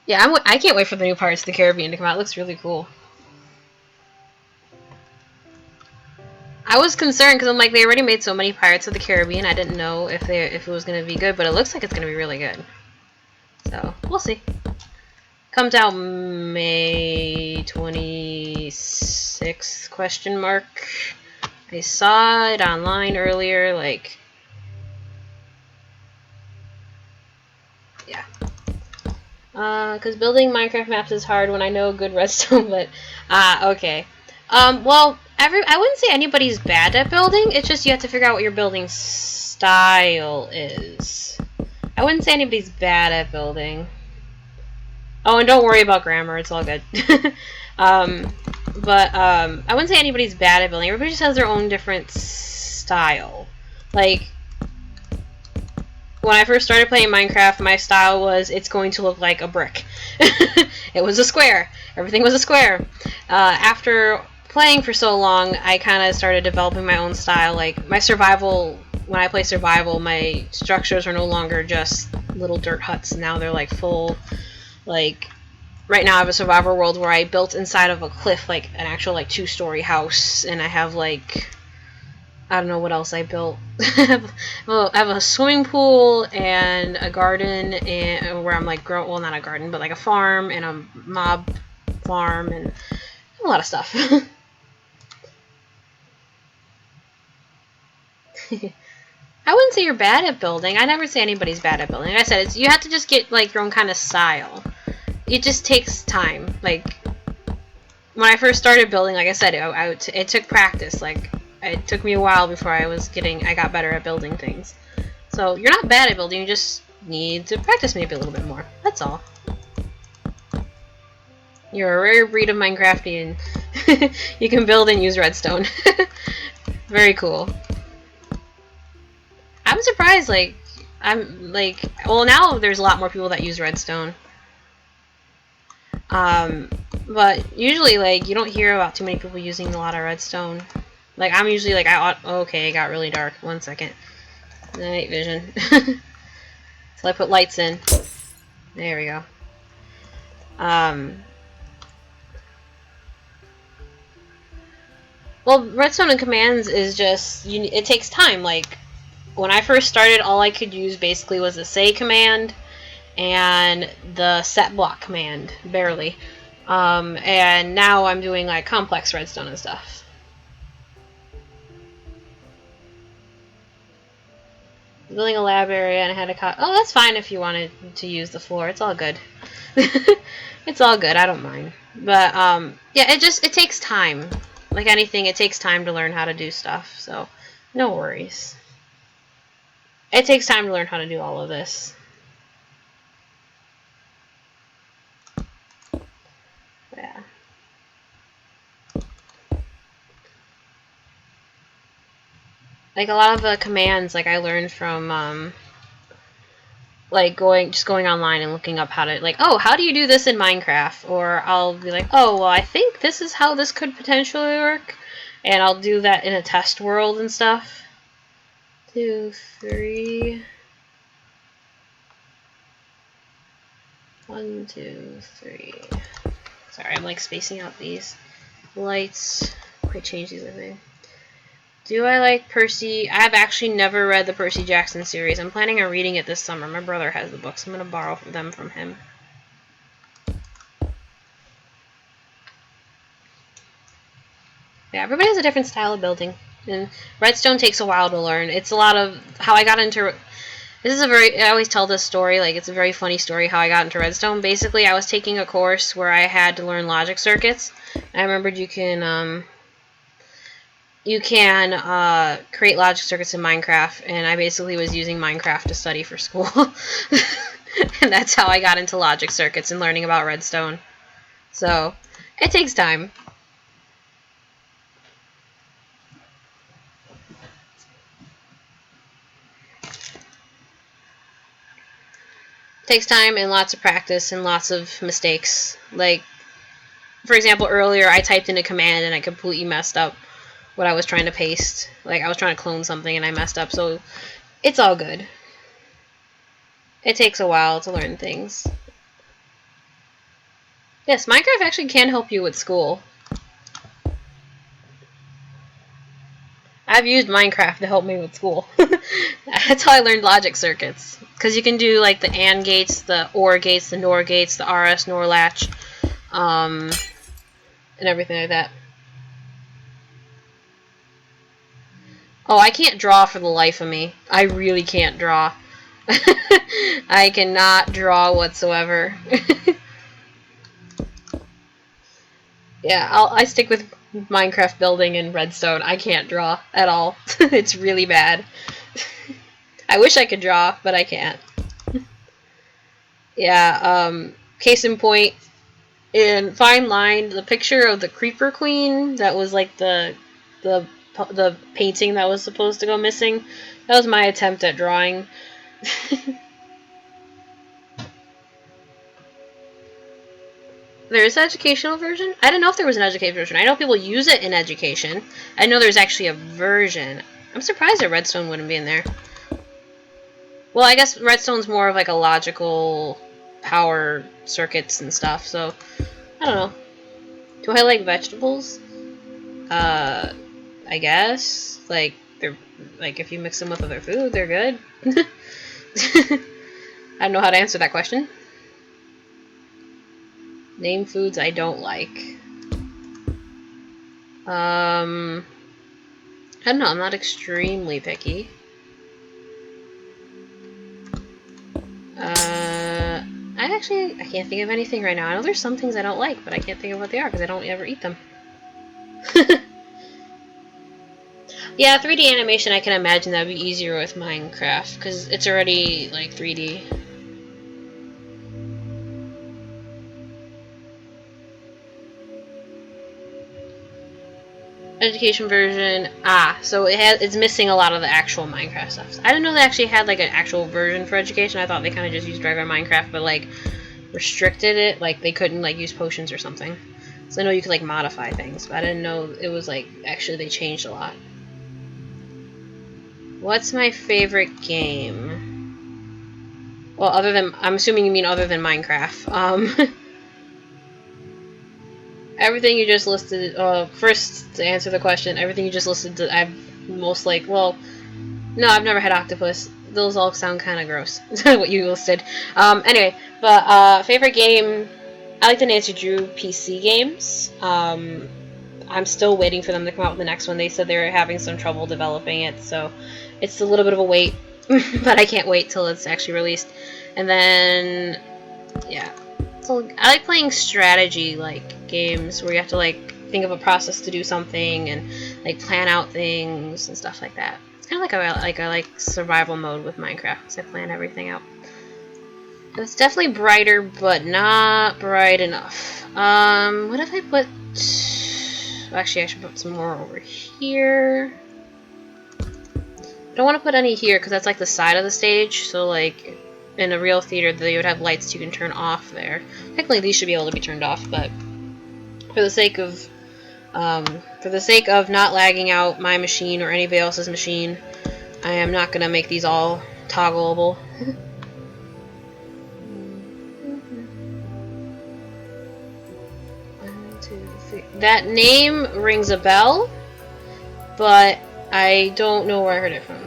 Yeah, I can't wait for the new Pirates of the Caribbean to come out. It looks really cool. I was concerned because I'm like, they already made so many Pirates of the Caribbean. I didn't know if it was gonna be good, but it looks like it's gonna be really good. So we'll see. Comes out May 26th? Question mark. I saw it online earlier. Like, yeah. Because building Minecraft maps is hard when I know good redstone, but, okay. Well, I wouldn't say anybody's bad at building, it's just you have to figure out what your building style is. I wouldn't say anybody's bad at building. Oh, and don't worry about grammar, it's all good. I wouldn't say anybody's bad at building, everybody just has their own different style. Like, when I first started playing Minecraft, my style was it's going to look like a brick. It was a square. Everything was a square. After playing for so long, I kind of started developing my own style. Like, my survival, when I play survival, my structures are no longer just little dirt huts. Now they're like full, like, right now I have a survival world where I built inside of a cliff, like an actual like 2-story house, and I have like, I don't know what else I built. Well, I have a swimming pool and a garden, and where I'm like well, not a garden, but like a farm and a mob farm and a lot of stuff. I wouldn't say you're bad at building. I never say anybody's bad at building. Like I said, you have to just get like your own kind of style. It just takes time. Like, when I first started building, like I said, it took practice. Like, it took me a while before I got better at building things. So you're not bad at building, you just need to practice maybe a little bit more. That's all. You're a rare breed of Minecraftian. You can build and use redstone. Very cool. I'm surprised, like, well, now there's a lot more people that use redstone. But usually, like, you don't hear about too many people using a lot of redstone. Like, I'm usually like, okay, it got really dark. 1 second. Night vision. So I put lights in. There we go. Well, redstone and commands is just, it takes time. Like, when I first started, all I could use basically was the say command and the set block command, barely. And now I'm doing like complex redstone and stuff. Building a lab area and I had a oh, that's fine if you wanted to use the floor. It's all good. It's all good. I don't mind. But yeah, it takes time. Like anything, it takes time to learn how to do stuff. So no worries. It takes time to learn how to do all of this. Yeah. Like a lot of the commands, like I learned from like going online and looking up how to, like, oh, how do you do this in Minecraft? Or I'll be like, oh, well, I think this is how this could potentially work, and I'll do that in a test world and stuff. 2, 3. 1, 2, 3. Sorry, I'm like spacing out these lights. I change these, I think. Do I like Percy? I have actually never read the Percy Jackson series. I'm planning on reading it this summer. My brother has the books. I'm going to borrow them from him. Yeah, everybody has a different style of building. And redstone takes a while to learn. It's a lot of how I got into... This is I always tell this story, like it's a very funny story how I got into redstone. Basically, I was taking a course where I had to learn logic circuits. I remembered you can... you can create logic circuits in Minecraft, and I basically was using Minecraft to study for school. And that's how I got into logic circuits and learning about redstone. So, it takes time. It takes time and lots of practice and lots of mistakes. Like, for example, earlier I typed in a command and I completely messed up what I was trying to paste. Like, I was trying to clone something and I messed up, so it's all good. It takes a while to learn things. Yes, Minecraft actually can help you with school. I've used Minecraft to help me with school. That's how I learned logic circuits. Because you can do like the AND gates, the OR gates, the NOR gates, the RS NOR latch, and everything like that. Oh, I can't draw for the life of me. I really can't draw. I cannot draw whatsoever. Yeah, I stick with Minecraft building and redstone. I can't draw at all. It's really bad. I wish I could draw, but I can't. Yeah, case in point, in Fine Line, the picture of the Creeper Queen that was like the painting that was supposed to go missing, that was my attempt at drawing. There's an educational version? I didn't know if there was an educational version. I know people use it in education. I know there's actually a version. I'm surprised that Redstone wouldn't be in there. Well, I guess Redstone's more of like a logical power circuits and stuff, so I don't know. Do I like vegetables? I guess. Like, they're like, if you mix them with other food, they're good. I don't know how to answer that question. Name foods I don't like. I don't know, I'm not extremely picky. I can't think of anything right now. I know there's some things I don't like, but I can't think of what they are because I don't ever eat them. Yeah, 3D animation, I can imagine that would be easier with Minecraft because it's already like 3D. Education version. So it's missing a lot of the actual Minecraft stuff. I didn't know they actually had like an actual version for education. I thought they kind of just used regular Minecraft, but like restricted it. Like they couldn't like use potions or something. So I know you could like modify things, but I didn't know it was like actually they changed a lot. What's my favorite game? Well, other than I'm assuming you mean other than Minecraft. Everything you just listed, first to answer the question, everything you just listed, I've most like, well, no, I've never had octopus. Those all sound kind of gross, what you listed. Anyway, but, favorite game, I like the Nancy Drew PC games. I'm still waiting for them to come out with the next one. They said they were having some trouble developing it, so it's a little bit of a wait, but I can't wait till it's actually released. And then, yeah. So I like playing strategy like games where you have to like think of a process to do something and like plan out things and stuff like that. It's kind of like I like survival mode with Minecraft because I plan everything out. It's definitely brighter, but not bright enough. What if I put? Actually, I should put some more over here. I don't want to put any here because that's like the side of the stage. So like. In a real theater, they would have lights you can turn off there. Technically, these should be able to be turned off, but for the sake of not lagging out my machine or anybody else's machine, I am not gonna make these all toggleable. 1, 2, 3. That name rings a bell, but I don't know where I heard it from.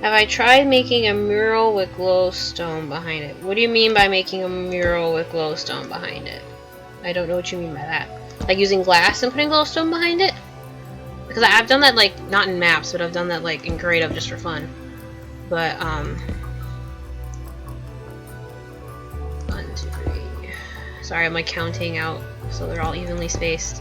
Have I tried making a mural with glowstone behind it? What do you mean by making a mural with glowstone behind it? I don't know what you mean by that. Like using glass and putting glowstone behind it? Because I've done that, like, not in maps, but I've done that, like, in creative just for fun. But, 1, 2, 3. Sorry, I'm, like, counting out so they're all evenly spaced.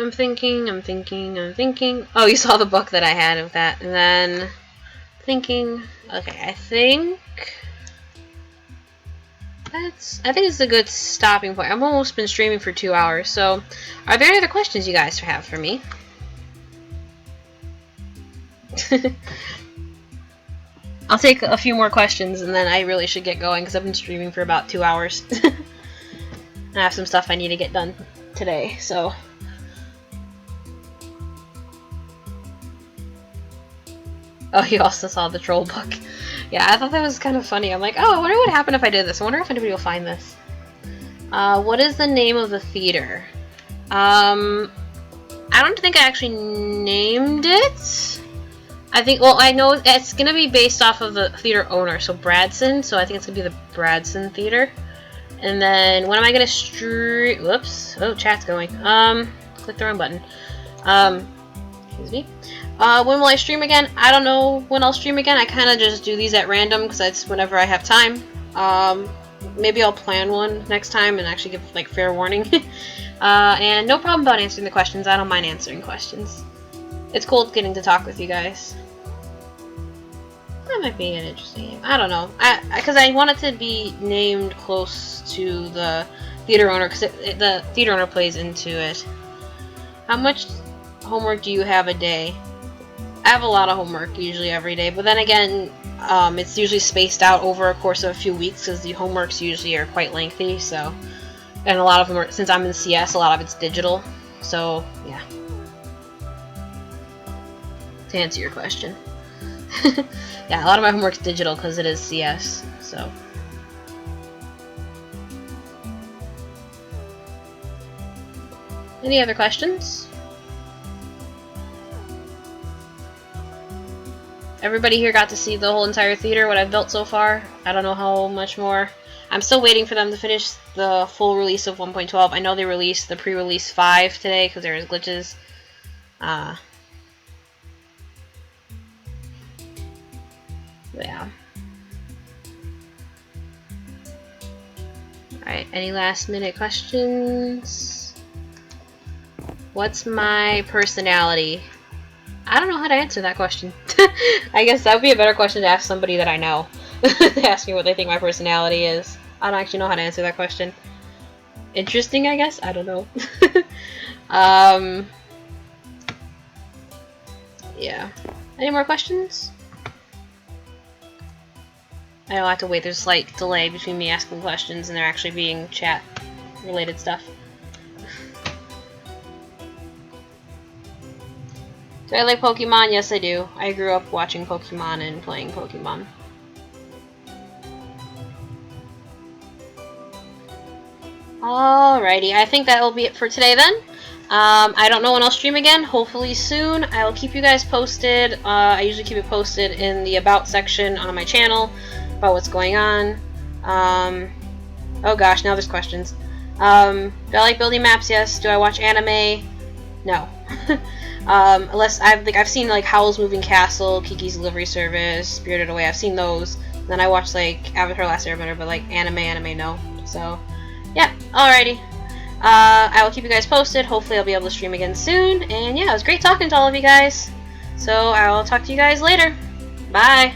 I'm thinking. Oh, you saw the book that I had of that. And then thinking. Okay, I think it's a good stopping point. I've almost been streaming for 2 hours. So, are there any other questions you guys have for me? I'll take a few more questions and then I really should get going because I've been streaming for about 2 hours. I have some stuff I need to get done today, so. Oh, you also saw the troll book. Yeah, I thought that was kind of funny. I'm like, oh, I wonder what happened if I did this. I wonder if anybody will find this. What is the name of the theater? I don't think I actually named it. I think, well, I know it's going to be based off of the theater owner, so Bradson, so I think it's going to be the Bradson Theater. And then, when am I going to stream? Whoops. Oh, chat's going. Click the wrong button. Excuse me. When will I stream again? I don't know when I'll stream again. I kind of just do these at random because that's whenever I have time. Maybe I'll plan one next time and actually give like fair warning. And no problem about answering the questions. I don't mind answering questions. It's cool getting to talk with you guys. That might be an interesting game. I don't know. Because I want it to be named close to the theater owner because the theater owner plays into it. How much homework do you have a day? I have a lot of homework usually every day, but then again, it's usually spaced out over a course of a few weeks because the homeworks usually are quite lengthy. So, and a lot of them are, since I'm in CS, a lot of it's digital. So yeah. To answer your question, yeah, a lot of my homework's digital because it is CS. So. Any other questions? Everybody here got to see the whole entire theater, what I've built so far. I don't know how much more. I'm still waiting for them to finish the full release of 1.12. I know they released the pre-release 5 today because there was glitches. Yeah. Alright, any last minute questions? What's my personality? I don't know how to answer that question. I guess that would be a better question to ask somebody that I know. Ask me what they think my personality is. I don't actually know how to answer that question. Interesting, I guess? I don't know. Yeah. Any more questions? I don't have to wait. There's a slight delay between me asking questions and there actually being chat-related stuff. Do I like Pokemon? Yes, I do. I grew up watching Pokemon and playing Pokemon. Alrighty, I think that will be it for today then. I don't know when I'll stream again. Hopefully soon. I will keep you guys posted. I usually keep it posted in the About section on my channel about what's going on. Oh gosh, now there's questions. Do I like building maps? Yes. Do I watch anime? No. Unless I've seen like Howl's Moving Castle, Kiki's Delivery Service, Spirited Away. I've seen those. Then I watched like Avatar: Last Airbender, but like anime, no. So, yeah. Alrighty. I will keep you guys posted. Hopefully, I'll be able to stream again soon. And yeah, it was great talking to all of you guys. So I will talk to you guys later. Bye.